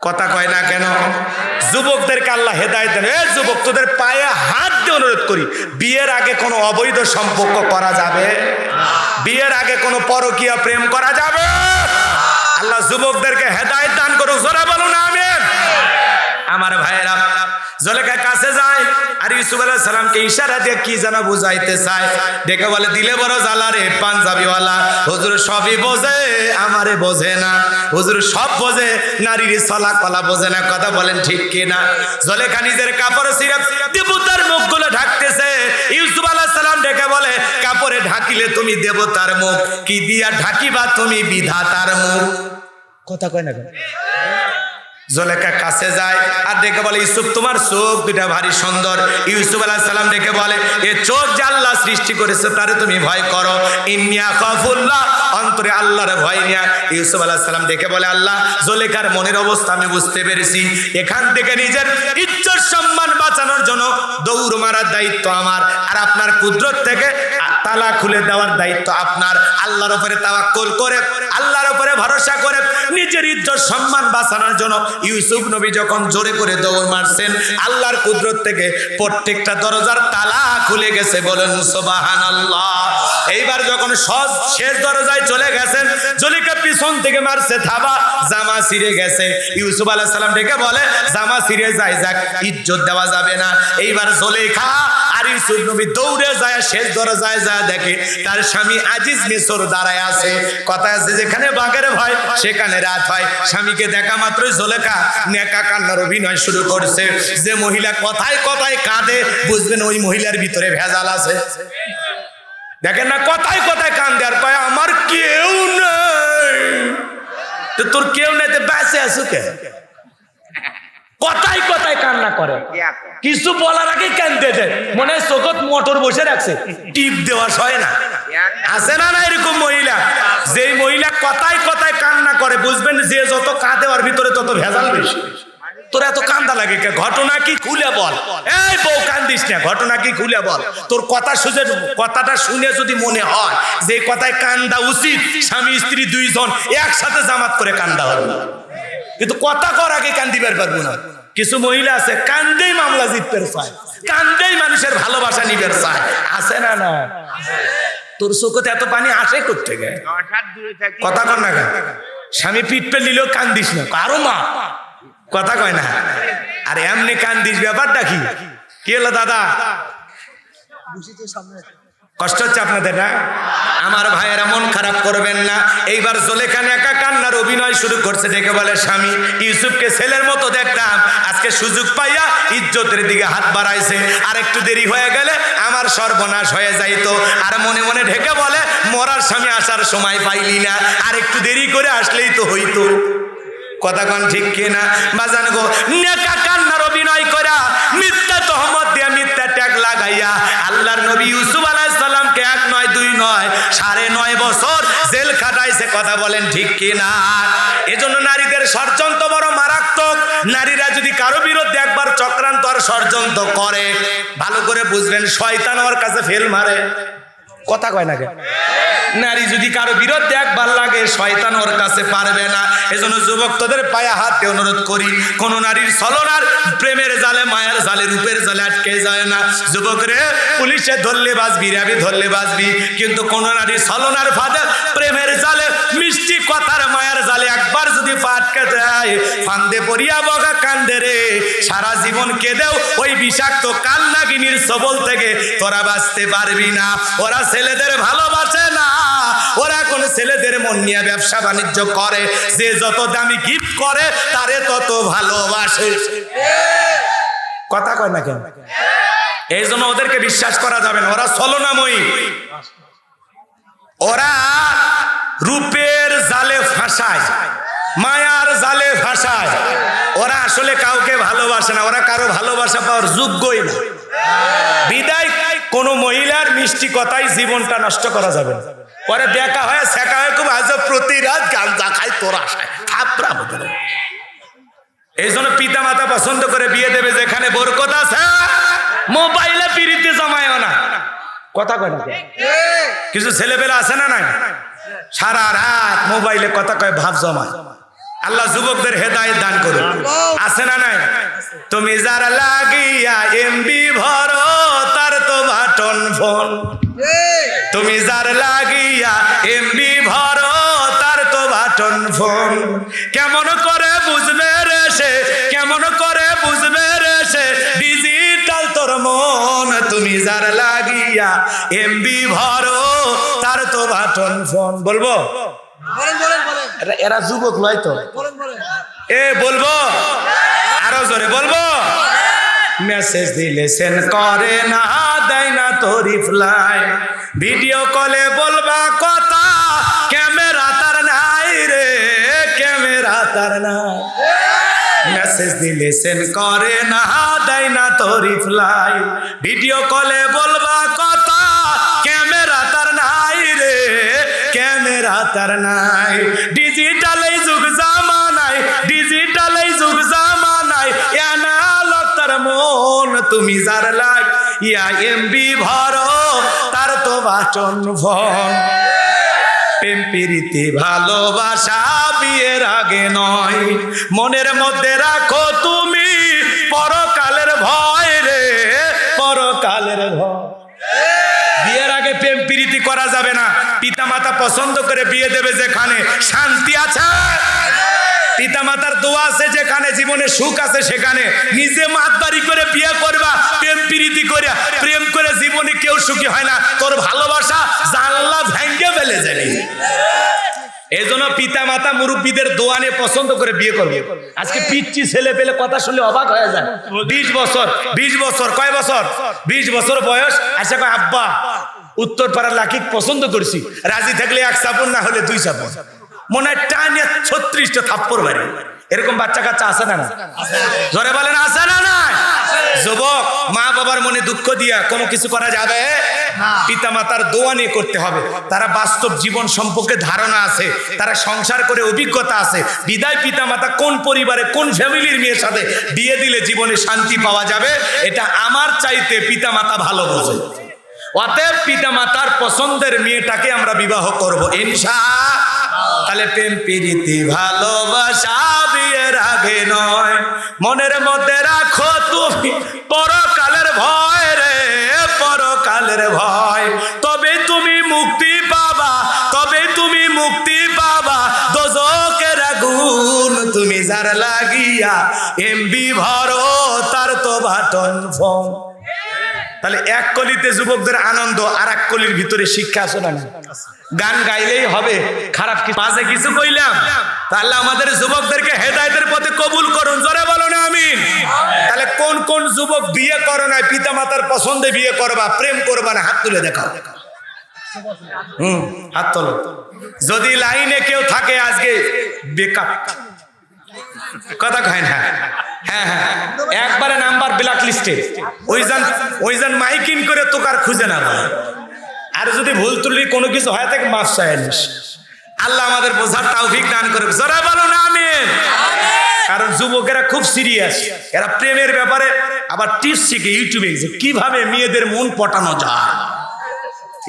কথা কয় না কেন? যুবকদেরকে আল্লাহ হেদায়েত দেন। এই যুবক, তোদের পায়ে হাত দিয়ে অনুরোধ করি, বিয়ের আগে কোনো অবৈধ সম্পর্ক করা যাবে? বিয়ের আগে কোনো পরকীয়া প্রেম করা যাবে? আল্লাহ যুবকদেরকে হেদায়েত দান করুক, জোরে বলুন আমিন। আমার ভাইয়েরা, জুলেখা কাছে যায় আর ইউসুফ আলাইহিস সালামকে ইশারা দিয়ে কি যেন বুঝাইতে চায়। দেখে বলে, দিলে বড় জ্বালা রে পাঞ্জাবিওয়ালা, হুজুর সবই বোঝে, আমারে বোঝে না। হুজুর সব বোঝে, নারীর চলা কলা বোঝে না, কথা বলেন ঠিক কিনা? জুলেখা নিজের কাপড় ছিঁড়ে দেবতার মুখগুলো ঢাকতেছে। ইউসুফ আলাইহিস সালাম দেখে বলে, কাপড় করে ঢাকিলে তুমি দেবতার মুখ, কি দিয়া ঢাকিবা তুমি বিধাতার মুখ। কথা কয় না? জুলেখা কাছে যায় আর ডেকে বলে, ইউসুফ তোমার চোখ দুটা ভারী সুন্দর। ইউসুফ আলাইহিস সালাম ডেকে বলে, এ চোখ যে আল্লাহ সৃষ্টি করেছে তারে তুমি ভয় করো। ইন্নী আখাফুল্লাহ, অন্তরে আল্লাহর ভয় নিয়া ইউসুফ আলাইহিস সালাম ডেকে বলে, আল্লাহ জুলেখার মনের অবস্থা আমি বুঝতে পেরেছি, এখান থেকে নিজের ইজ্জত সম্মান বাঁচানোর জন্য দৌড় মারার দায়িত্ব আমার, আর আপনার কুদরত থেকে তালা খুলে দেওয়ার দায়িত্ব আপনার। আল্লাহর উপরে তাওয়াক্কুল করে, আল্লাহর উপরে ভরসা করে নিজের ইজ্জত সম্মান বাঁচানোর জন্য ইউসুফ নবী যখন জোরে করে দৌড় মারছেন, আল্লাহর কুদরত থেকে প্রত্যেকটা দরজার তালা খুলে গেছে। বলেন সুবহানাল্লাহ। এইবার যখন শেষ দরজায় চলে গেছেন, জুলেখা পিছন থেকে মারছে থাবা, জামা ছিঁড়ে গেছে। ইউসুফ আলাইহিস সালাম ডেকে বলে, জামা ছিঁড়ে যায় যাক, ইজ্জত দেওয়া যাবে না। এইবার জুলেখা আর ইউসুফ নবী দৌড়ে যায় শেষ দরজায় যায়, দেখে তার স্বামী আজিজ মিসর দাঁড়ায় আছে। কথা আছে, যেখানে বাঘের ভয় সেখানে রাত হয়। স্বামীকে দেখা মাত্রই জুলেখা নেকা কান্নার অভিনয় শুরু করছে। যে মহিলা কথায় কথায় কাঁদে, বুঝবেন ওই মহিলার ভিতরে ভেজাল আছে। দেখেন না, কথায় কথায় কান্দে আর কয় আমার কেউ নেই। তো তোর কেউ নেই তো বেঁচে আছো কে? কথায় কথায় কান্না করে, কিছু বলার আগে কান্দতে দেয়, মনে হয় চোখত মোটর বসে রাখছে, টিপ দেওয়া হয় না। আছে না না এরকম মহিলা? যেই মহিলা কথায় কথায় কান্না করে, বুঝবেন যে যত কাঁদে ওর ভিতরে তত ভেজাল বেশি। তোর এত কান্দা লাগে কে? ঘটনা কি খুলে বল। এই বউ কান্দিস না, ঘটনা কি খুলে বল। তোর কথাটা শুনে যদি মনে হয় যে কথায় কান্দা উচিত, স্বামী স্ত্রী দুইজন একসাথে জামাত করে কান্দা হবে, কিন্তু কথা কর আগে কান্দিবার পারবো না। কিছু মহিলা আছে কান্দেই মামলা জিততে চায়, কান্দেই মানুষের ভালোবাসা নিবার চায়। আছে না না? তোর চোখতে এত পানি আসে করতে গে? কথা কর না, স্বামী পিঠ পে নিলেও কান্দিস না, কারো মা কথা কয় না। আর এমনি কান্দিস, ব্যাপারটা কি? কি হলো দাদা? কষ্ট হচ্ছে আপনাদের না? আমার ভাইয়েরা মন খারাপ করবেন না। এইবার জুলেখা নেকা কান্নার অভিনয় শুরু করছে, ডেকে বলে, স্বামী ইউসুফকে ছেলের মতো দেখতাম, আজকে সুযোগ পাইয়া ইজ্জতের দিকে হাত বাড়াইছে, আর একটু দেরি হয়ে গেলে আমার সর্বনাশ হয়ে যাইতো। আর মনে মনে ঢেকে বলে, মরার স্বামী আসার সময় পাইলি না, আর একটু দেরি করে আসলেই তো হইতো। কথা কন ঠিক কিনা বাজান গো? নেকা কান্নার অভিনয় করা, মিথ্যা তহমত দিয়া, মিথ্যা ট্যাগ লাগাইয়া আল্লাহর নবী ইউসুফ আলাইহিস সালামকে 1 নয় 2 নয় 9.5 বছর জেল খাটাইছে। কথা বলেন ঠিক কিনা? এজন্য নারীদের ষড়যন্ত্র বড় মারাত্মক। নারীরা যদি কারো বিরুদ্ধে একবার চক্রান্ত আর ষড়যন্ত্র করে, ভালো করে বুঝবেন শয়তান ওর কাছে ফেল মারে। কথা কয় না? নারী যদি কারো বিরুদ্ধে একবার লাগে, শয়তান ওর কাছে পারবে না। এজন্য যুবক তোদের পায়ে হাতে অনুরোধ করি, কোন নারীর ছলনার প্রেমের জালে, মায়ের জালে, রূপের জালে আটকে যায় না। যুবক রে, পুলিশে ধরলে বাঁচবি, র্যাবে ধরলে বাঁচবি, কিন্তু কোন নারী ছলনার ফাঁদে, প্রেমের জালে, মিষ্টি কথার মায়ের জালে একবার যদি পা আটকে যায়, ফান্দে পড়িয়া বগা কান্দে রে, সারা জীবন কেঁদেও ওই বিষাক্ত কালনাগিনীর সবল থেকে তোরা বাঁচতে পারবি না। ওরা ছেলেদের ভালোবাসে না, ওরা কোন ছেলেদের মন নিয়ে ব্যবসা বাণিজ্য করে। যে যত দামি গিফট করে তারে তত ভালোবাসে। কথা কয় না কেন? এই জন্য ওদেরকে বিশ্বাস করা যাবে না। ওরা ছলনাময়ী, ওরা রূপের জালে ফাঁসায়, মায়ার জালে ফাঁসায়। ওরা আসলে কাউকে ভালোবাসে না, ওরা কারো ভালোবাসা পাওয়ার যোগ্যই না। বিদায় কোন মহিলার মিষ্টি কথাই জীবনটা নষ্ট করা যাবে না। পরে দেখা হয়, শেখা হয়, খুব আজব প্রতি রাত গাঁজা খায়, তোর আশায় থাপড়া বদলে। এই জন্য পিতা মাতা পছন্দ করে বিয়ে দেবে যেখানে বরকত আছে। মোবাইলে পিরিতে জমায়ও না। কথা কয় না? কিছু ছেলেবেলা আছে না নাই, সারা রাত মোবাইলে কথা কয়, ভাব জমায়। আল্লাহ যুবকদের হেদায়েত দান করুন। আছে না নাই? তুমি যার লাগিয়া এমবি ভরো, তার তো বাটন ফোন। তুমি যার লাগিয়া এমবি ভরো, তার তো বাটন ফোন। কেমন করে বুঝবে রে সে, কেমন করে বুঝবে রে সে, ডিজিটাল তোর মন। তুমি যার লাগিয়া এমবি ভরো, তার তো বাটন ফোন। বলবো? এরা যুবক নয় তো? বলবো আরো জোরে বলবো? মেসেজ দিলে সেন্ড করে না, দেয় না তো রিপ্লাই, ভিডিও কলে বলবা কথা, ক্যামেরা তার নাই রে, ক্যামেরা তার নাই। মেসেজ দিলে সেন্ড করে না, দেয় না তো রিপ্লাই, ভিডিও কলে বলবা কথা, ক্যামেরা তার নাই রে, ক্যামেরা তার নাই। ডিজিটাল এই যুগ জামানায়, ডিজিটাল এই যুগ জামানায়, অ্যানালগ তার মন, তুমি যার লাগ ইয়া এমবি ভরো, তার তো বাটন ফোন। প্রেম প্রীতি ভালোবাসা বিয়ের আগে নয়, মনের মধ্যে রাখো তুমি পরকালের ভয় রে, পরকালের ভয়। বিয়ের আগে প্রেম প্রীতি করা যাবে না। পিতা মাতা পছন্দ করে বিয়ে দেবে যেখানে শান্তি আছে, পিতা মাতার দোয়া আছে যেখানে, জীবনে সুখ আছে সেখানে। নিজে মাতবাড়ি করে বিয়ে করবা, প্রেম প্রীতি করে, প্রেম করে জীবনে কেউ সুখী হয় না। তোর ভালোবাসা জানলা ভেঙে ফেলে যাবে। এই জন্য পিতা মাতা মুরব্বীদের দোয়া নিয়ে পছন্দ করে বিয়ে করবে। আজকে পিচ্ছি ছেলে পেলে কথা শুনলে অবাক হয়ে যায়। 20 বছর, 20 বছর, কয় বছর, 20 বছর বয়স, আচ্ছা কয় আব্বা উত্তর পাড়ার লাকি পছন্দ করছি, রাজি থাকলে 1 চাপড়, না হলে 2 চাপড়, মনে হয় টানিয়ে 36টা থাপ্পড় মারি। এরকম বাচ্চা কাচ্চা আছে না? জোরে বলেন আছে না? না। যুবক, মা বাবার মনে দুঃখ দিয়া কোনো কিছু করা যাবে? পিতা মাতার দোয়া নিয়ে করতে হবে। তারা বাস্তব জীবন সম্পর্কে ধারণা আছে, তারা সংসার করে অভিজ্ঞতা আছে। বিদায় পিতা মাতা কোন পরিবারে কোন ফ্যামিলির মেয়ের সাথে বিয়ে দিলে জীবনে শান্তি পাওয়া যাবে, এটা আমার চাইতে পিতা মাতা ভালো বোঝে। অতএব পিতা মাতার পছন্দের মেয়েটাকে আমরা বিবাহ করব ইনশাআল্লাহ। তাহলে প্রেম প্রীতি ভালোবাসা বিয়ের আগে নয়, মনের মধ্যে রাখো তুমি পরকালের ভয় রে, পরকালের ভয়। তবে তুমি মুক্তি পাবা, তবে তুমি মুক্তি পাবা দোজখের আগুন, তুমি যার লাগিয়া এমবি ভরো, তার তো বাটন ফোন। তাহলে এক কলিতে যুবকদের আনন্দ, আর এক কলির ভিতরে শিক্ষা আছে না? গান গাইলেই হবে? খারাপ কি বাজে কিছু কইলাম? তাহলে আমাদের যুবকদেরকে হেদায়েতের পথে কবুল করুন, জোরে বলুন আমিন। তাহলে কোন কোন যুবক বিয়ে করো না, পিতা মাতার পছন্দে বিয়ে করবা, প্রেম করবা না, হাত তুলে দেখাও। হাত তোলো। যদি লাইনে কেউ থাকে আজকে বেকআপ কথা কয় না, হ্যাঁ হ্যাঁ, একবারে নাম্বার ব্ল্যাক লিস্টে, ওইজন মাইকিং করে তোকার খুঁজে না। আর যদি ভুল ত্রুটি কোনো কিছু হয় থাকে মাফ চাই নিস। আল্লাহ আমাদের বোঝার তৌফিক দান করুক, জোরে বলুন আমিন। কারণ যুবকেরা খুব সিরিয়াস, এরা প্রেমের ব্যাপারে আবার টিপস শিখে ইউটিউবে যে কিভাবে মেয়েদের মন পটানো যায়।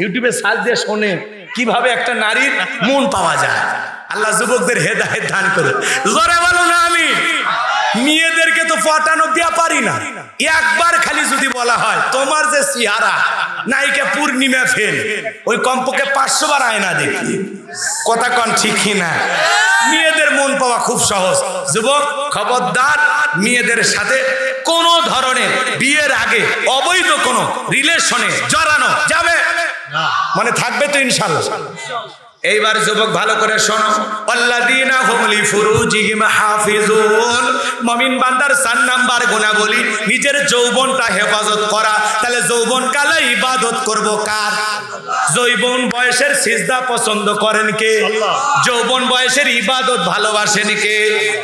ইউটিউবে সার্চ দিয়ে শোনে কিভাবে একটা নারীর মন পাওয়া যায়। আল্লাহ যুবকদের হেদায়েত দান করুক, জোরে বলুন আমিন। মেয়েদেরকে তো পটানো ব্যাপারই না, একবার খালি যদি বলা হয় তোমার যে চেহারা নায়িকা পূর্ণিমা ফেল, ওই কমপক্ষে 500 বার আয়না দেখি, কথা কন ঠিক কিনা? মেয়েদের মন পাওয়া খুব সহজ। যুবক খবরদার, মেয়েদের সাথে কোন ধরনের বিয়ের আগে অবৈধ কোন রিলেশনে জড়ানো যাবে মানে থাকবে তো ইনশাআল্লাহ। এইবার যুবক ভালো করে শোনো, আল্লাযীনা হুম লিফুরুজিহিম হাফিজুন। মুমিন বান্দার 4 নাম্বার গুণাবলী নিজের যৌবনটা হেফাজত করা। তাহলে যৌবন কালে ইবাদত করব কার? যৌবন বয়সের সিজদা পছন্দ করেন কে? যৌবন বয়সের ইবাদত ভালোবাসেন কে?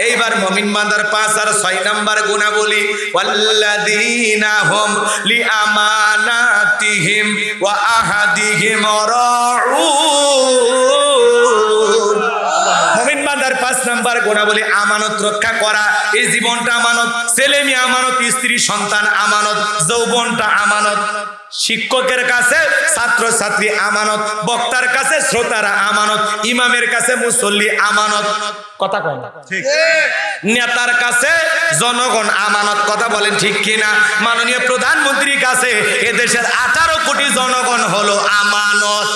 এইবার মুমিন বান্দার 5 আর 6 নাম্বার গুণাবলী, আল্লাযীনা হুম লিআমানাতিহিম ওয়া আহাদিহিম রাউন। মুমিন বান্দার 5 নাম্বার গুণাবলী আমানত রক্ষা করা। এই জীবনটা আমানত, ছেলে মেয়ে আমানত, স্ত্রী সন্তান আমানত, যৌবনটা আমানত। শিক্ষকের কাছে ছাত্র ছাত্রী আমানত, বক্তার কাছে শ্রোতারা আমানত, ইমামের কাছে মুসল্লি আমানত, কথা কয় না ঠিক? নেতার কাছে জনগণ আমানত, কথা বলেন ঠিক কিনা? মাননীয় প্রধানমন্ত্রীর কাছে এদেশের 18 কোটি জনগণ হলো আমানত।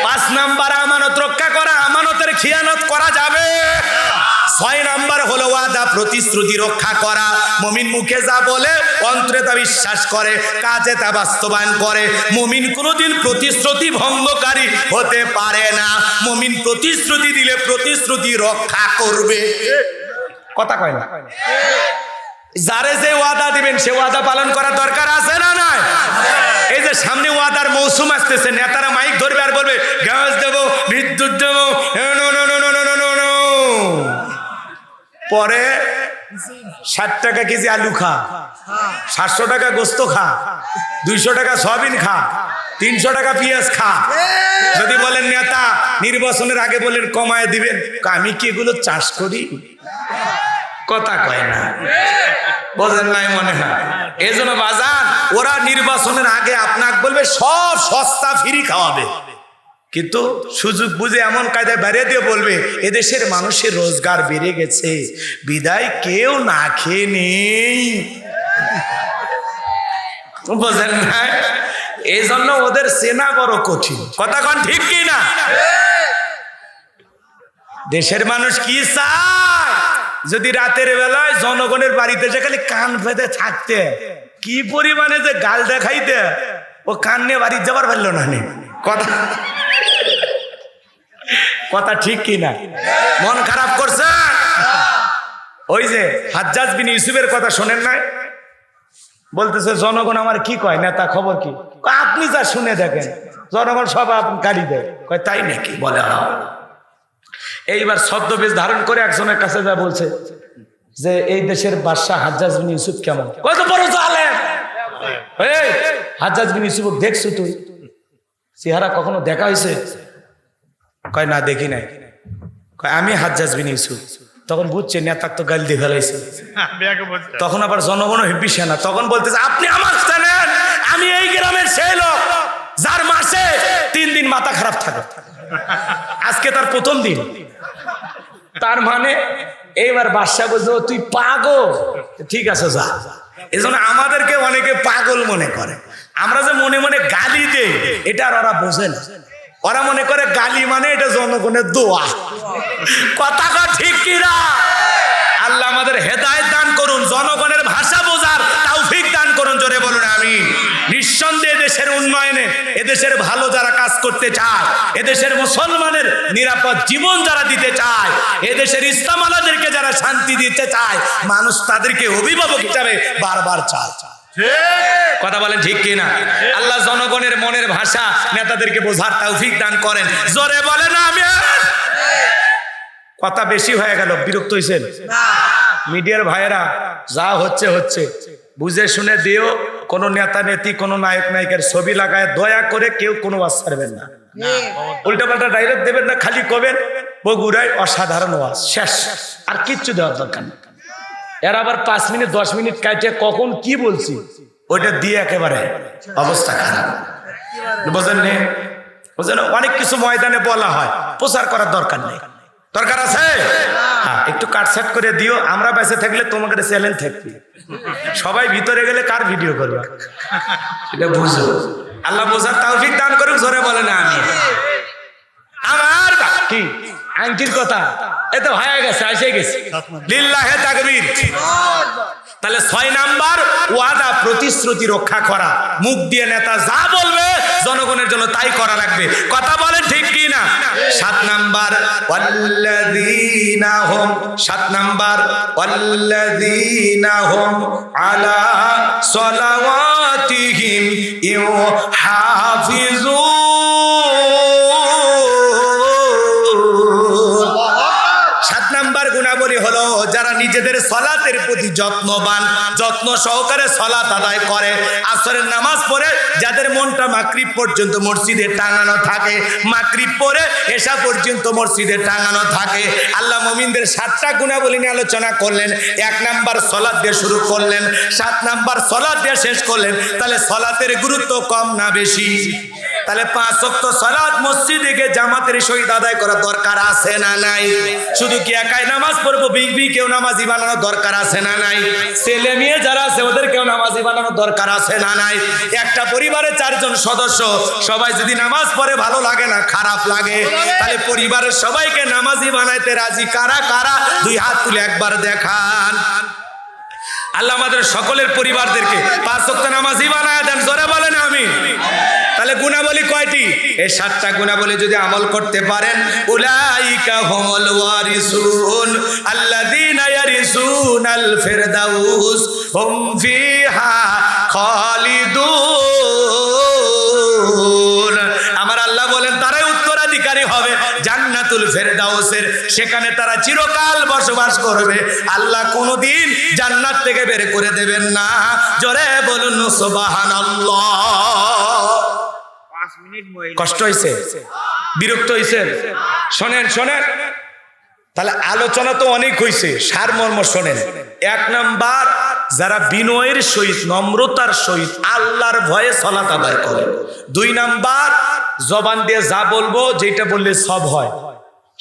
5 নাম্বার আমানত রক্ষা করা, আমানতের খিয়ানত করা যাবে। 6 নাম্বার হলো ওয়াদা প্রতিশ্রুতি রক্ষা করা। মুমিন মুখে যা বলে অন্তরে তা বিশ্বাস করে, কাজে তা বাস্তবায়ন করে। মুমিন কোনোদিন প্রতিশ্রুতি ভঙ্গকারী হতে পারে না। মুমিন প্রতিশ্রুতি দিলে প্রতিশ্রুতি রক্ষা করবে, কথা কয় না? যারে যে ওয়াদা দিবেন সে ওয়াদা পালন করা দরকার আছে না নাই? এই যে সামনে ওয়াদার মৌসুম আসতেছে, নেতারা মাইক ধরবে আর বলবে গ্যাস দেবো, বিদ্যুৎ দেবো, পরে 60 টাকা কেজি আলু খা, 700 টাকা গোস্ত খা, 200 টাকা সয়াবিন খা, 300 টাকা পেঁয়াজ খা। যদি বলেন নেতা নির্বাচনের আগে বলেন কমায় দিবেন, আমি কি এগুলো চাষ করি? কথা কয় না, বোঝেন নাই মনে হয়। এই জন্য বাজার ওরা নির্বাচনের আগে আপনাকে বলবে সব সস্তা ফ্রি খাওয়াবে, কিন্তু সুযোগ বুঝে এমন কায়দায় বেরিয়ে দিয়ে বলবে এদেশের মানুষের রোজগার বেড়ে গেছে, বিদায় কেউ না খেয়ে নেই। বোঝেন না? এই জন্য ওদের চেনা বড় কঠিন। কথা কন ঠিক কি না? দেশের মানুষ কি চায়? যদি রাতের বেলায় জনগণের বাড়িতে যে খালি কান পেতে থাকতে, কি পরিমাণে যে গাল দেখাইতে, ও কান নিয়ে বাড়ি যাবার পারলো না। কথা কথা ঠিক কি না? মন খারাপ করছে। ওই যে হাজ্জাজ বিন ইউসুফের কথা শোনেন নাই? বলতেছে জনগণ আমার কি কয়, নেতা খবর কি? আপনি যা শুনে দেখেন, জনগণ সব আপনি গালি দেয়। কয় তাই নাকি? বলে এইবার ছদ্মবেশ ধারণ করে একজনের কাছে যা বলছে যে এই দেশের বাদশা হাজ্জাজ বিন ইউসুফ কেমন? কয় তো বড় জালেম। এই হাজ্জাজ বিন ইউসুফ দেখছো তুই? চেহারা কখনো দেখা হয়েছে? কয় না দেখি নাই। কয় আমি হাজ্জাজ বিন ইউসুফ। তখন বুঝছে নেতার তো গাল দিয়ে ফেলাইছে। তখন আবার জনগণ হেব্বি সেনা, তখন বলতেছে আপনি আমার জানেন আমি এই গ্রামের সেই লোক যার মাসে 3 দিন মাথা খারাপ থাকে, আজকে তার প্রথম দিন। তার মানে এইবার বাদশা বলছে তুই পাগল, ঠিক আছে যা। এই জন্য আমাদেরকে অনেকে পাগল মনে করে। আমরা যে মনে মনে গালি দেই এটা আর ওরা বোঝে না। ওরা মনে করে গালি মানে এটা জনগণের দোয়া। কথা ঠিক কিনা? আল্লাহ আমাদের হেদায়েত দান করুন, জনগণের ভাষা বোঝার তৌফিক দান করুন। জোরে বলুন আমিন। নিঃসন্দেহে দেশের উন্নয়নে, এদেশের ভালো যারা কাজ করতে চায়, এদেশের মুসলমানের নিরাপদ জীবন যারা দিতে চায়, এদেশের ইসলাম আলাদেরকে যারা শান্তি দিতে চায়, মানুষ তাদেরকে অভিভাবক হিসাবে বারবার চায়। কথা বলেন ঠিক কিনা? আল্লাহ জনগণের মনের ভাষা নেতাদেরকে বোঝার তৌফিক দান করেন। জোরে বলেন আমিন। কথা বেশি হয়ে গেল, বিরক্ত হয়েছেন? মিডিয়ার ভাইয়েরা যা হচ্ছে হচ্ছে বুঝে শুনে দিও। কোন নেতা নেত্রী, কোন নায়ক নায়িকার ছবি লাগায় দয়া করে কেউ কোনো ওয়াজ ছাড়বেন না, উল্টা পাল্টা ডাইরেক্ট দেবেন না। খালি কবেন বগুড়ায় অসাধারণ ওয়াজ, শেষ। আর কিচ্ছু দেওয়ার দরকার নেই। এর আবার 5 মিনিট 10 মিনিট কাটে কখন কি বলছি ওইটা দিয়ে একেবারে অবস্থা খারাপ। বোঝেন নে? বোঝেন? অনেক কিছু ময়দানে বলা হয়, প্রচার করার দরকার নেই। দরকার আছে? হ্যাঁ, একটু কাটছাট করে দিও। আমরা বেঁচে থাকলে তোমাদের চ্যালেঞ্জ থাকবে, সবাই ভিতরে গেলে কার ভিডিও করবে এটা বুঝো। আল্লাহ বোঝার তৌফিক দান করুক। জোরে বলে না আমি আমার কি আংটির কথা এত হয়ে গেছে, এসে গেছে। লিল্লাহে তাকবীর। তাহলে 6 নাম্বার ওয়াদা, প্রতিশ্রুতি রক্ষা করা। মুখ দিয়ে নেতা যা বলবে জনগণের জন্য তাই করা লাগবে। কথা বলেন ঠিক কি না? 7 নাম্বার ওয়াল্লাযীনা হুম, 7 নাম্বার ওয়াল্লাযীনা হুম আলা সালাওয়াতিহিম ইউহাফিজুন। 7 নাম্বার গুণাবলী হলো যারা নিজেদের সালাতের প্রতি যত্নবান, যত্ন সহকারে সালাত আদায় করে। আসরের নামাজ পড়ে যাদের মনটা মাগরিব পর্যন্ত মসজিদে টাঙানো থাকে, মাগরিব পড়ে এশা পর্যন্ত মসজিদে টাঙানো থাকে। আল্লাহ মুমিনদের 7টা গুণাবলী নিয়ে আলোচনা করলেন। 1 নাম্বার সালাত দিয়ে শুরু করলেন, 7 নাম্বার সালাত দিয়ে শেষ করলেন। তাহলে সালাতের গুরুত্ব কম না বেশি? তাহলে 5 ওয়াক্ত সালাত মসজিদে গিয়ে জামাতের সহিত আদায় করা দরকার আছে না নাই? শুধু কি একাই নামাজ পড়বো, বিবি কেউ নামাজি বানানো দরকার আছে না নাই? ছেলে মেয়ে যারা আছে ওদের কেউ নামাজি বানানো দরকার আছে না নাই? একটা পরিবারে 4 জন সদস্য, সবাই যদি নামাজ পড়ে ভালো লাগে না খারাপ লাগে? তাহলে পরিবারের সবাইকে নামাজি বানাইতে রাজি কারা কারা? 2 হাত তুলে একবার দেখান। আল্লাহ আমাদের সকলের পরিবারদেরকে 5 ওয়াক্ত নামাজি বানায় দেন। জোরে বলেন আমিন। তাহলে গুণাবলী কয়টি? এই 7টা গুণাবলী যদি আমল করতে পারেন, উলাইকা হুমুল ওয়ারিসুন আল্লাযীনা ইয়ারিসুনাল ফিরদাউস হুম ফিহা খালিদুন। খালিদুন। আমার আল্লাহ বলেন তারাই উত্তরাধিকারী হবে জান্নাতুল ফেরদাউসের, সেখানে তারা চিরকাল বসবাস করবে। আল্লাহ কোনোদিন জান্নাত থেকে বের করে দেবেন না। জোরে বলুন সুবহানাল্লাহ। 5 মিনিট মহিলা কষ্ট হয়েছে, বিরক্ত হয়েছেন? শোনেন শোনেন, তাহলে আলোচনা তো অনেক হয়েছে, সারমর্ম শোনেন। 1 নাম্বার, যারা বিনয়ের সহিত নম্রতার সহিত আল্লাহর ভয়ে সালাত আদায় করে। 2 নাম্বার, জবান দিয়ে যা বলবো যেটা বললে সব হয়,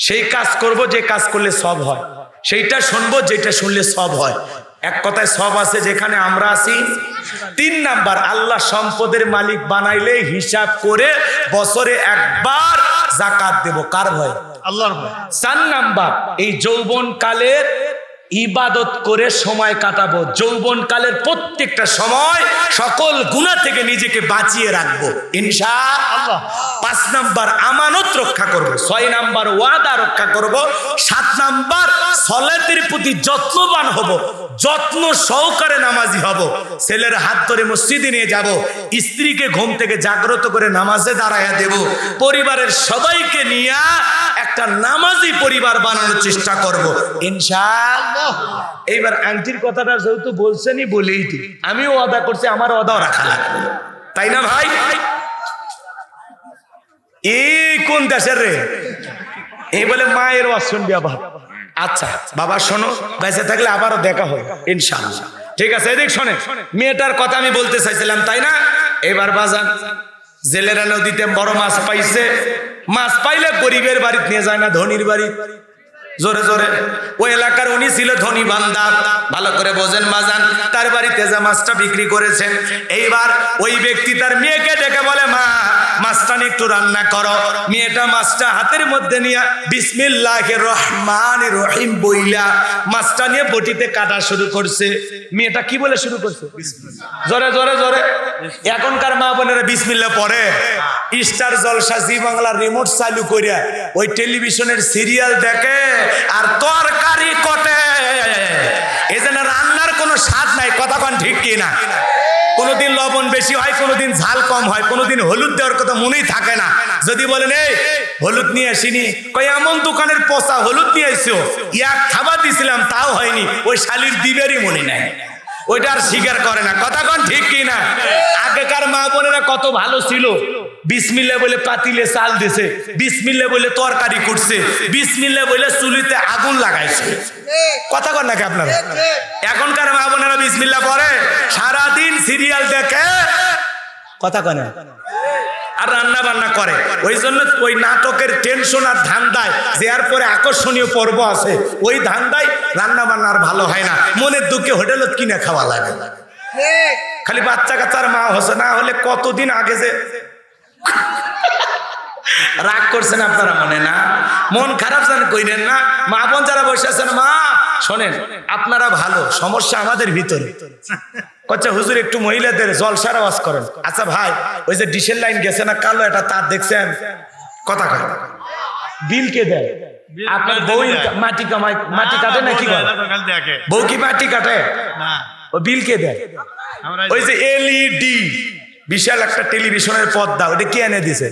সেই কাজ করব যে কাজ করলে সব হয়, সেইটা শুনবো যেটা শুনলে সব হয়। এক কথায় সব আছে যেখানে আমরা আছি। 3 নাম্বার, আল্লাহ সম্পদের মালিক বানাইলে হিসাব করে বছরে একবার যাকাত দেব। কার ভয়? আল্লাহর ভয়। 4 নাম্বার, এই যৌবন কালের ইবাদত করে সময় কাটাবো। যৌবন কালের প্রত্যেকটা সময় সকল গুনাহ থেকে নিজেকে বাঁচিয়ে রাখবো ইনশাআল্লাহ। 5 নাম্বার, আমানত রক্ষা করব। 6 নাম্বার, ওয়াদা রক্ষা করব। 7 নাম্বার, সালাতের প্রতি যত্নবান হব, যত্ন সহকারে নামাজি হব। ছেলের হাত ধরে মসজিদে নিয়ে যাব, স্ত্রীকে ঘুম থেকে জাগ্রত করে নামাজে দাঁড়ায়া দেব। পরিবারের সবাইকে নিয়ে একটা নামাজি পরিবার বানানোর চেষ্টা করব ইনশাআল্লাহ। এইবার আংটির কথাটা যেহেতু বলছেনই বলেই দিই, আমিও ওয়াদা করছি, আমার ওয়াদাও রাখা লাগবে, তাই না ভাই? এই কোন দেশের রে? এই বলে মায়ের ওয়াজ শুনবি আবার। আচ্ছা বাবা শোনো, বেঁচে থাকলে আবারও দেখা হবে ইনশাআল্লাহ, ঠিক আছে? এদিক শোনে, মেয়েটার কথা আমি বলতে চাইছিলাম, তাই না? এবার বাজান, জেলেরা নদীতে বড় মাছ পাইছে। মাছ পাইলে গরিবের বাড়িতে নিয়ে যায় না, ধনির বাড়ি। জোরে জোরে, ওই এলাকার উনি ছিল ধনী বান্দা, ভালো করে বোঝেন বাজান। তার বাড়িতে যা মাছটা বিক্রি করেছেন, এইবার ওই ব্যক্তি তার মেয়েকে ডেকে বলে, মা মাছটা নিয়ে একটু রান্না করো। মেয়েটা মাছটা হাতের মধ্যে নিয়ে বিসমিল্লাহির রহমানির রহিম বইলা মাছটা নিয়ে বটিতে কাটা শুরু করছে। মেয়েটা কি বলে শুরু করছে? জোরে জোরে জোরে। এখনকার মা বোনেরা বিসমিল্লাহ পড়ে। স্টার জলসা, জি বাংলার রিমোট চালু করিয়া ওই টেলিভিশনের সিরিয়াল দেখে আর তরকারি কটে। এই জন্য রান্নার কোনো স্বাদ নাই, কথা কোন ঠিক কিনা? কোনোদিন লবণ বেশি হয়, কোনোদিন ঝাল কম হয়, কোনোদিন হলুদ দেওয়ার কথা মনেই থাকে না। যদি বলেন এই হলুদ নিয়ে আসিনি, কই এমন দোকানের পচা হলুদ নিয়ে আইছো, এক খাবার দিছিলাম তাও হয়নি, ওই শালির দিবেরই মনে নাই, ওইটা আর স্বীকার করে না। কথা কোন ঠিক কিনা? আগেকার মা বোনেরা কত ভালো ছিল। বিসমিল্লাহ বলে পাতিলে চাল দিছে, বিসমিল্লাহ বলে তরকারি করছে, বিসমিল্লাহ বলে চুলিতে আগুন লাগাইছে। কথা কন নাকি আপনারা? এখনকার মা বোনেরা বিসমিল্লাহ পড়ে, সারাদিন সিরিয়াল দেখে, কথা কন আর রান্না বান্না করে। ওই জন্য ওই নাটকের টেনশন আর ধান্দায়, যে এর পরে আকর্ষণীয় পর্ব আছে, ওই ধান্দায় রান্না বান্না আর ভালো হয় না। মনের দুঃখে হোটেলত কিনে খাওয়া লাগে। খালি বাচ্চা কাচ্চার মা হচ্ছে, না হলে কতদিন আগে যে রাগ করছেন আপনারা, মনে না? মন খারাপ যেন কইরেন না। মা বোন যারা বসে আছেন, মা শোনেন, আপনারা ভালো, সমস্যা আমাদের ভিতরে। কচ্ছা হুজুর একটু মহিলাদের জলসার আওয়াজ করেন। আচ্ছা ভাই, ওই যে ডিশের লাইন গেছে না কালো, এটা তার দেখছেন? কথা কয়, বিল কে দেয়? আপনার বউ মাটি কামাই, মাটি কাটে না কি করে? বউ কি মাটি কাটে? ও বিল কে দেয়? ওই যে এলইডি বিশাল একটা টেলিভিশনের পর্দা, ওটা কে এনে দিছে?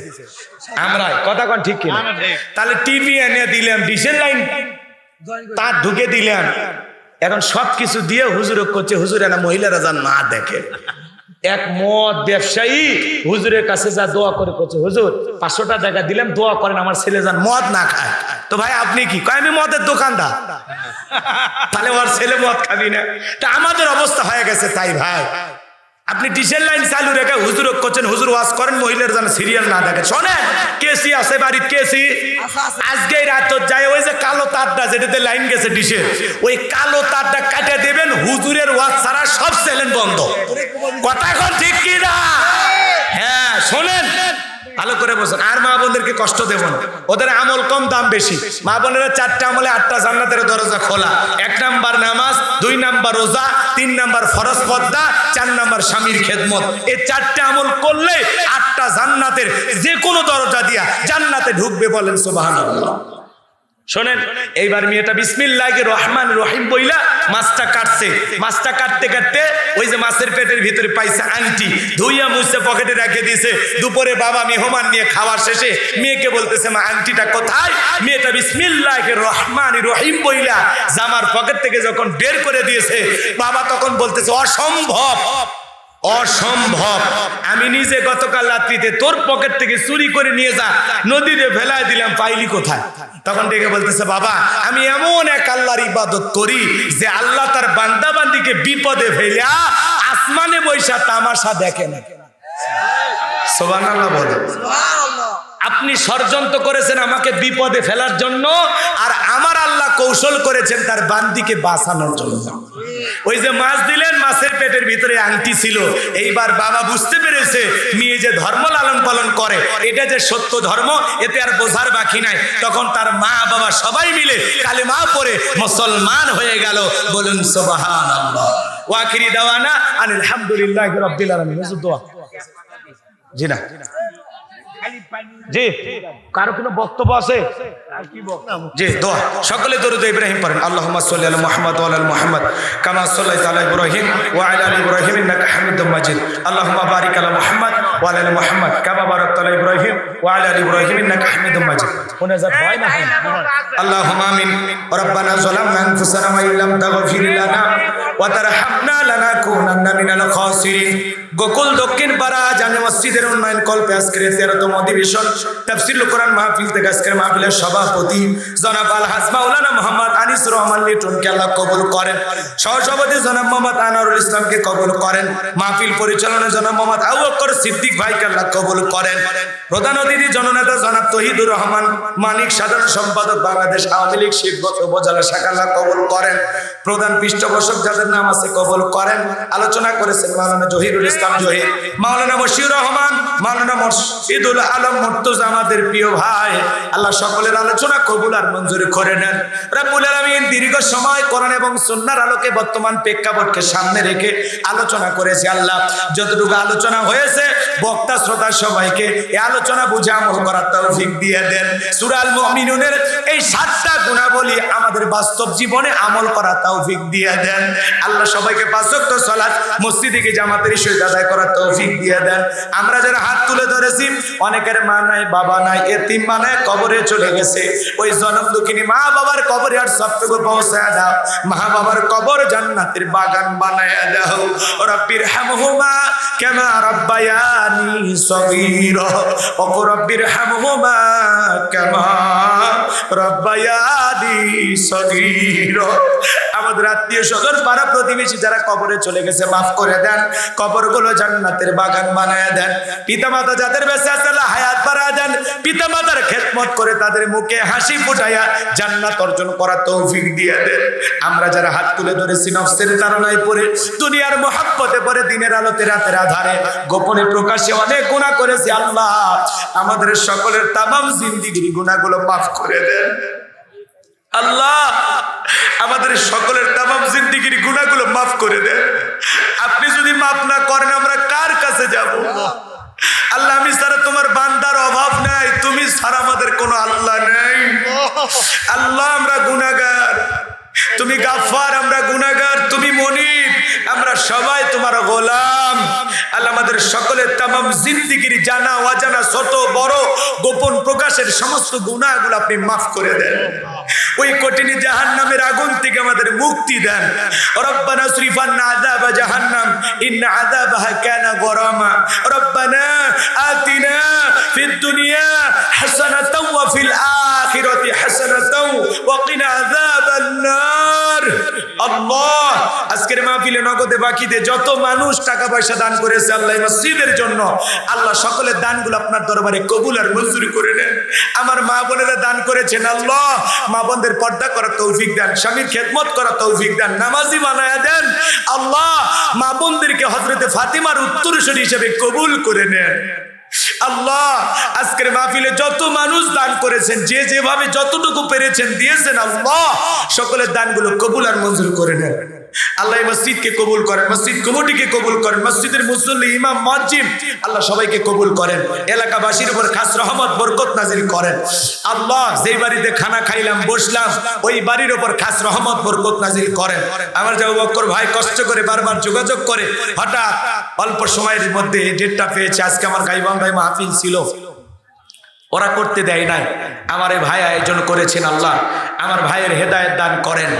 আমরা। কথা কোন ঠিক কিনা? তাহলে টিভি এনে দিলাম, ডিশের লাইন তার ঢুকে দিলাম, এখন সবকিছু দিয়ে হুজুর করছে। হুজুর না মহিলারা যান না দেখে। এক মদ ব্যবসায়ী হুজুরের কাছে যা দোয়া করে করছে, হুজুর 500 টাকা দিলাম, দোয়া করেন আমার ছেলে যান মদ না খায়। তো ভাই আপনি কি কয়? আমি মদের দোকানদার। তাহলে ওর ছেলে মদ খাবি না? তা আমাদের অবস্থা হয়ে গেছে তাই ভাই। আপনি ডিশের লাইন চালু রেখে হুজুর করছেন, হুজুর ওয়াজ করেন, মহিলার যেন সিরিয়াল না দেখে। শোনেন, কেসি আছে বাড়ির, কেসি আজকে রাত যায়, ওই যে কালো তারটা যেটাতে লাইন গেছে ডিশের, ওই কালো তারটা কাটে দেবেন, হুজুরের ওয়াজ ছাড়া সব চ্যানেল বন্ধ। কথা এখন ঠিক কি না? হ্যাঁ শোনেন, ভালো করে বলছেন। আর মা বোনদেরকে কষ্ট দেব না, ওদের আমল কম দাম বেশি। মা বোনেরা 4টা আমলে 8টা জান্নাতের দরজা খোলা। 1 নাম্বার নামাজ, 2 নাম্বার রোজা, 3 নাম্বার ফরজ পর্দা, 4 নাম্বার স্বামীর খেদমত। এই 4টা আমল করলে 8টা জান্নাতের যে কোনো দরজা দিয়া জান্নাতে ঢুকবে। বলেন সুবহানাল্লাহ। শোনেন, এইবার মেয়েটা বিসমিল্লাহির রহমান রহিম বইলা মাছটা কাটছে। মাছটা কাটতে কাটতে ওই যে মাছের পেটের ভিতরে পাইছে আংটি, ধুইয়া মুছে পকেটে রেখে দিয়েছে। দুপুরে বাবা মেহমান নিয়ে খাওয়ার শেষে মেয়েকে বলতেছে, মা আংটিটা কোথায়? মেয়েটা বিসমিল্লাহির রহমান রহিম বইলা জামার পকেট থেকে যখন বের করে দিয়েছে, বাবা তখন বলতেছে, অসম্ভব, অসম্ভব, আমি নিজে গতকাল রাত্রিতে তোর পকেট থেকে চুরি করে নিয়ে যা নদীতে ফেলায় দিলাম, পাইলি কোথায়? তখন ডেকে বলতেছে, বাবা আমি এমন এক আল্লাহর ইবাদত করি যে আল্লাহ তার বান্দা বান্দিকে বিপদে ফেলা আসমানে বৈশা তামাশা দেখে না। সুবহানাল্লাহ বলে। আপনি ষড়যন্ত্র করেছেন আমাকে বিপদে ফেলার জন্য, আর আমার আল্লাহ কৌশল করেছেন তার বান্দিকে বাঁচানোর জন্য। ওই যে মাছ দিলেন, মাছের পেটের ভিতরে আংটি ছিল। এইবার বাবা বুঝতে পেরেছে মেয়ে যে ধর্ম লালন পালন করে এটা যে সত্য ধর্ম, এতে আর বোঝার বাকি নাই। তখন তার মা বাবা সবাই মিলে কালেমা পড়ে মুসলমান হয়ে গেল। বলুন সুবহানাল্লাহ। ওয়া আখিরি দাওয়ানা আনিল হামদুলিল্লাহি রাব্বিল আলামিন। দোয়া। জি না, জি কারো কোনো বক্তব্য আছে? জি দোয়া। সকলে দরুদ ইব্রাহিম পড়েন। আল্লাহুম্মা সাল্লি আলা মুহাম্মাদ ওয়া আলা আলি মুহাম্মাদ কামা সাল্লাইতা আলা ইব্রাহিম ওয়া আলা আলি ইব্রাহিম ইন্নাকা হামিদুম মাজিদ। আল্লাহুম্মা বারিক আলা মুহাম্মাদ ওয়া আলা আলি মুহাম্মাদ কামা বারাকতা আলা ইব্রাহিম ওয়া আলা আলি ইব্রাহিম ইন্নাকা হামিদুম মাজিদ। মুনাজাত হয় না? আল্লাহুম্মা আমিন। রব্বানা যালামনা আনফুসানা ওয়া ইল্লাম তাগফির লানা ওয়া তারহামনা লানাকুনান্না মিনাল খাসিরিন। গোকুল দক্ষিণ পাড়া জামে মসজিদের উন্নয়ন কল্পে আজকের 13তম অধিবেশন তাফসীরুল কোরআন মাহফিল থেকে আজকের মাহফিলের সভাপতি জনাব আলহাজ মাওলানা মোহাম্মদ আনিসুর রহমান লিটনকে আল্লাহ কবুল করেন। সহসভাপতি জনাব মোহাম্মদ আনোয়ারুল ইসলামকে কবুল করেন। মাহফিল পরিচালনা জনাব মোহাম্মদ আবু বকর সিদ্দিক ভাইকে আল্লাহ কবুল করেন। প্রধান অতিথি জননেতা জনাব তহিদুর রহমান মানিক, সাধারণ সম্পাদক বাংলাদেশ আওয়ামী লীগ শিবগঞ্জ উপজেলা শাখা, আল্লাহ কবুল করেন। প্রধান পৃষ্ঠপোষক যাদের নাম আছে কবুল করেন। আলোচনা করেছেন মাওলানা জহিরুল ইসলাম জহির, মাওলানা বশির রহমান, মাওলানা মুর্শিদুল আলম মুর্তজা, আমাদের প্রিয় ভাই। আল্লাহ সকলের আলোচনা কবুল আর মঞ্জুর করে নেন। রব্বুল আলামিন দীর্ঘ সময় কোরআন এবং সুন্নাহর আলোকে বর্তমান প্রেক্ষাপটকে সামনে রেখে আলোচনা করেছে। আল্লাহ যতটুকু আলোচনা হয়েছে বক্তা শ্রোতা সবাইকে এই আলোচনা বুঝে আমল করার তৌফিক দিয়ে দেন। সূরা আল মুমিনুনের এই 7টা গুণাবলী আমাদের বাস্তব জীবনে আমল করার তৌফিক দিয়ে দেন। আল্লাহ সবাইকে 5 ওয়াক্ত সালাত মসজিদে গিয়ে জামাতের সহিত আদায় করার তৌফিক দিয়ে দেন। আমরা যারা হাত তুলে ধরেছি অনেকের মা নাই, বাবা নাই, এতিম মা নাই, কবরে চলে গেছে। ওই জনম দুঃখিনী মা বাবার কবরে আর সবটুকু পৌঁছায় দাও। মা বাবার কবর জান্নাতের বাগান বানায় দাও। রব্বির হামহুমা কামা রাব্বায়ানি সগীরা ওয়া রব্বির হামহুমা কামা রাব্বায়ানি সগীরা। আমাদের আত্মীয় স্বজন পাড়া প্রতিবেশী যারা কবরে চলে গেছে মাফ করে দেন, কবরগুলো জান্নাতের বাগান বানায় দেন। পিতামাতা যাদের বেঁচে আছে আল্লাহ হায়াত বাড়ায় দেন। পিতামাতার খেদমত করে তাদের মুখে হাসি ফুটাইয়া জান্নাত অর্জন করার তৌফিক দিয়ে দেন। আমরা যারা হাত তুলে ধরেছি নফসের তাড়নায় পড়ে, দুনিয়ার মহব্বতে পড়ে, দিনের আলোতে রাতের আধারে গোপনে প্রকাশ্যে অনেক গুনাহ করেছি, আল্লাহ আমাদের সকলের তামাম জিন্দেগির গুনাহগুলো মাফ করে দেন। আল্লাহ আমাদের সকলের তামাম জিন্দেগির গুনাহগুলো মাফ করে দেন। আপনি যদি মাফ না করেন আমরা কার কাছে যাব? আল্লাহ আমি ছাড়া তোমার বান্দার অভাব নাই, তুমি ছাড়া আমাদের কোনো আল্লাহ নেই। আল্লাহ আমরা গুনাহগার, তুমি গাফফার, আমরা গুনাহগার, তুমি মুনিব, আমরা সবাই তোমার গোলাম। আল্লাহ আমাদের সকলের তামাম জিন্দেগির জানা অজানা ছোট বড় গোপন প্রকাশের সমস্ত গুনাহগুলো আপনি মাফ করে দেন। ওই কঠিন জাহান্নামের আগুন থেকে আমাদের মুক্তি দেন। রব্বানা সরিফ আন্না আযাব জাহান্নাম ইন্না আযাবাহা কানা গরামা। রব্বানা আতিনা ফিদ দুনিয়া হাসানাতাও ওয়া ফিল আখিরাতি হাসানাতাও ওয়া কিনা আযাবান নার। আল্লাহ আজকের মাহফিলে নগদে বাকিতে যত মানুষ টাকা পয়সা দান করেছে আল্লাহ মসজিদের জন্য, আল্লাহ সকলের দানগুলো আপনার দরবারে কবুল আর মঞ্জুর করে নেন। আমার মা বোনেরা দান করেছেন, আল্লাহ মা বোনদের পর্দা করার তৌফিক দেন, স্বামীর খেদমত করার তৌফিক দেন, নামাজি বানায়া দেন। আল্লাহ মা বোনদেরকে হযরতে ফাতিমার উত্তরসূরি হিসেবে কবুল করে নেন। আল্লাহ আজকের মাহফিলে যত মানুষ দান করেছেন, যে যেভাবে যতটুকু পেরেছেন দিয়েছেন, আল্লাহ সকলের দানগুলো কবুল আর মঞ্জুর করে নেন। আল্লাহ এই মসজিদকে কবুল করেন, মসজিদ কমিটিকে কবুল করেন, মসজিদের মুসল্লি, ইমাম, মুয়াজ্জিন আল্লাহ সবাইকে কবুল করেন, এলাকাবাসীর উপর খাস রহমত বরকত নাজিল করেন। আল্লাহ যেই বাড়িতে খানা খাইলাম বসলাম ওই বাড়ির উপর খাস রহমত বরকত নাজিল করেন। আমার যে আবু বকর ভাই কষ্ট করে বারবার যোগাযোগ করে হঠাৎ অল্প সময়ের মধ্যে এই ডেটটা পেয়েছে। আজকে আমার গাইবান্ধায় মাহফিল ছিল, ওরা করতে দেয় নাই, আমার এই ভাই আয়োজন করেছেন। আল্লাহ আমার ভাইয়ের হেদায়েত দান করেন।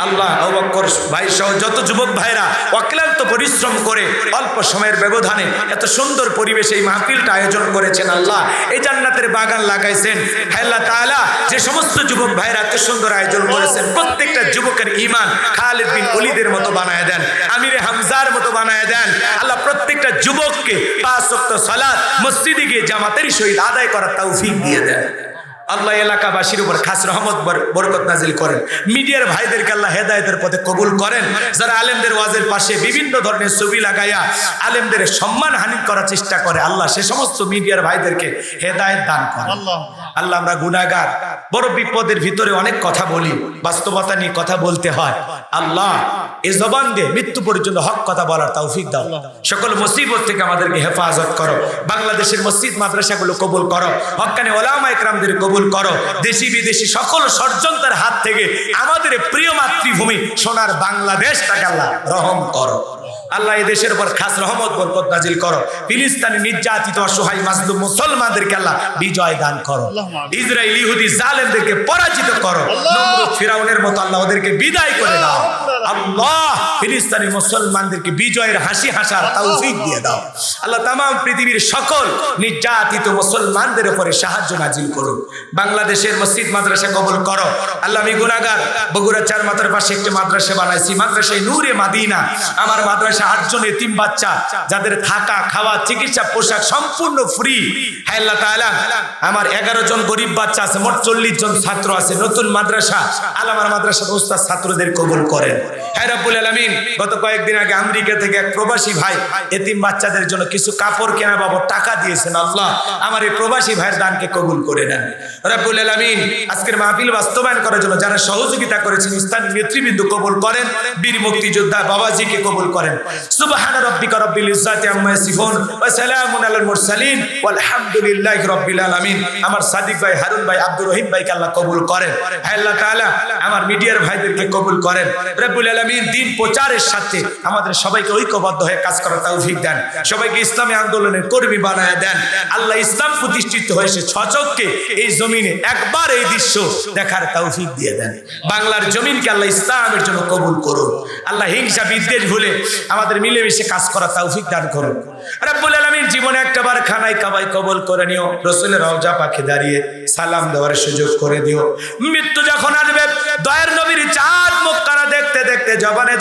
আল্লাহ আবু বকর ভাই সহ যত যুবক ভাইরা অক্লান্ত পরিশ্রম করে অল্প সময়ের ব্যবধানে এত সুন্দর পরিবেশে এই মাহফিলটা আয়োজন করেছেন। আল্লাহ এই জান্নাতের বাগান লাগাইছেন। আল্লাহ তাআলা যে সমস্ত যুবক ভাইরা এত সুন্দর আয়োজন করেছেন প্রত্যেকটা যুবকের ঈমান খালিদ বিন ওলীদের মতো বানায় দেন, আমিরে হামজার মতো বানায় দেন। আল্লাহ প্রত্যেকটা যুবককে 5 ওয়াক্ত সালাত মসজিদে গিয়ে জামাতের সহিত আদায় করার তৌফিক দিয়ে দেন। আল্লাহ এলাকাবাসীর উপর খাস রহমত বরকত নাজিল করেন। মিডিয়ার ভাইদেরকে আল্লাহ হেদায়েতের পথে কবুল করেন। যারা আলেমদের ওয়াজের পাশে বিভিন্ন ধরনের ছবি লাগাইয়া আলেমদের সম্মানহানি করার চেষ্টা করে আল্লাহ সে সমস্ত মিডিয়ার ভাইদেরকে হেদায়েত দান করেন। আল্লাহ আমরা গুনাহগার, বড় বিপদের ভিতরে অনেক কথা বলি, বাস্তবতা নিয়ে কথা বলতে হয়। আল্লাহ এই জবান দিয়ে মৃত্যু পর্যন্ত হক কথা বলার তৌফিক দাও। সকল মুসিবত থেকে আমাদেরকে হেফাজত করো। বাংলাদেশের মসজিদ মাদ্রাসাগুলো কবুল করো, হক্কানি ওলামা ইকরামদের কবুল করো। দেশি বিদেশি সকল ষড়যন্ত্রের হাত থেকে আমাদের প্রিয় মাতৃভূমি সোনার বাংলাদেশটাকে আল্লাহ রহম করো। আল্লাহ এই দেশের উপর খাস রহমত বরকত নাজিল করো। ফিলিস্তিনি নির্যাতিত অসহায় মাজলুম মুসলমানদেরকে আল্লাহ বিজয় দান করো। ইসরায়েল ইহুদি জালেমদেরকে পরাজিত করো। নমরুদ ফিরাউনের মতো আল্লাহ ওদেরকে বিদায় করে দাও। আল্লাহ ফিলিস্তিনি মুসলমানদেরকে বিজয়ের হাসি হাসার তৌফিক দিয়ে দাও। আল্লাহ তামাম পৃথিবীর সকল নির্যাতিত মুসলমানদের উপরে সাহায্য নাজিল করুন। বাংলাদেশের মসজিদ মাদ্রাসা কবুল করো। আল্লাহ আমি গুনাহগার, বগুড়া 4 মাথার পাশে একটি মাদ্রাসা বানাইছি, মাদ্রাসায় নূরে মাদিনা। আমার মাদ্রাসা 8 জন এতিম বাচ্চা যাদের থাকা খাওয়া চিকিৎসা পোশাক সম্পূর্ণ ফ্রি। হে আল্লাহ তাআলা আমার 11 জন গরিব বাচ্চা আছে, মোট 40 জন ছাত্র আছে। নতুন মাদ্রাসা আলামার মাদ্রাসার ওস্তাদ ছাত্রদের কবুল করেন। হে রব্বুল আলামিন গত কয়েকদিন আগে আমেরিকা থেকে এক প্রবাসী ভাই এতিম বাচ্চাদের জন্য কিছু কাপড় কেনা বাবদ টাকা দিয়েছেন। আল্লাহ আমার এই প্রবাসী ভাইয়ের দানকে কবুল করে নেন রব্বুল আলামিন। আজকের মাহফিল বাস্তবায়ন করার জন্য যারা সহযোগিতা করেছেন স্থানীয় নেতৃবৃন্দ কবুল করেন। বীর মুক্তিযোদ্ধা বাবাজিকে কবুল করেন। সুবহান রাব্বিকা রাব্বিল ইজ্জাতি আম্মা ইয়াসিফুন ওয়া সালামুন আলাল মুরসালিন ওয়ালহামদুলিল্লাহি রাব্বিল আলামিন। আমার সাদিক ভাই, হারুন ভাই, আব্দুর রহিম ভাইকে আল্লাহ কবুল করেন। হে আল্লাহ তাআলা আমার মিডিয়ার ভাইদেরকে কবুল করেন রব্বুল আলামিন। দিন প্রচারের সাথে আমাদের সবাইকে ঐক্যবদ্ধ হয়ে কাজ করার তৌফিক দেন, সবাইকে ইসলামী আন্দোলনের কর্মী বানায় দেন। আল্লাহ ইসলাম প্রতিষ্ঠিত হয়েছে সচক্ষে এই জমিনে একবার এই দৃশ্য দেখার তৌফিক দিয়ে দেন। বাংলার জমিনকে আল্লাহ ইসলামের জন্য কবুল করুন। আল্লাহ হিংসা বিদ্বেষ ভুলে আমাদের মিলেমিশে কাজ করার তৌফিক দান করুন রব্বুল আলামিন। জীবনে একটাবার খানায় কাবায় কবুল করে নিও। রাসূলের রওজা পাকে দাঁড়িয়ে সালাম দেওয়ার সুযোগ করে দিও। মৃত্যু যখন আসবে দয়ার নবীর চাঁদ মুখ তারা দেখতে দেখতে জবানে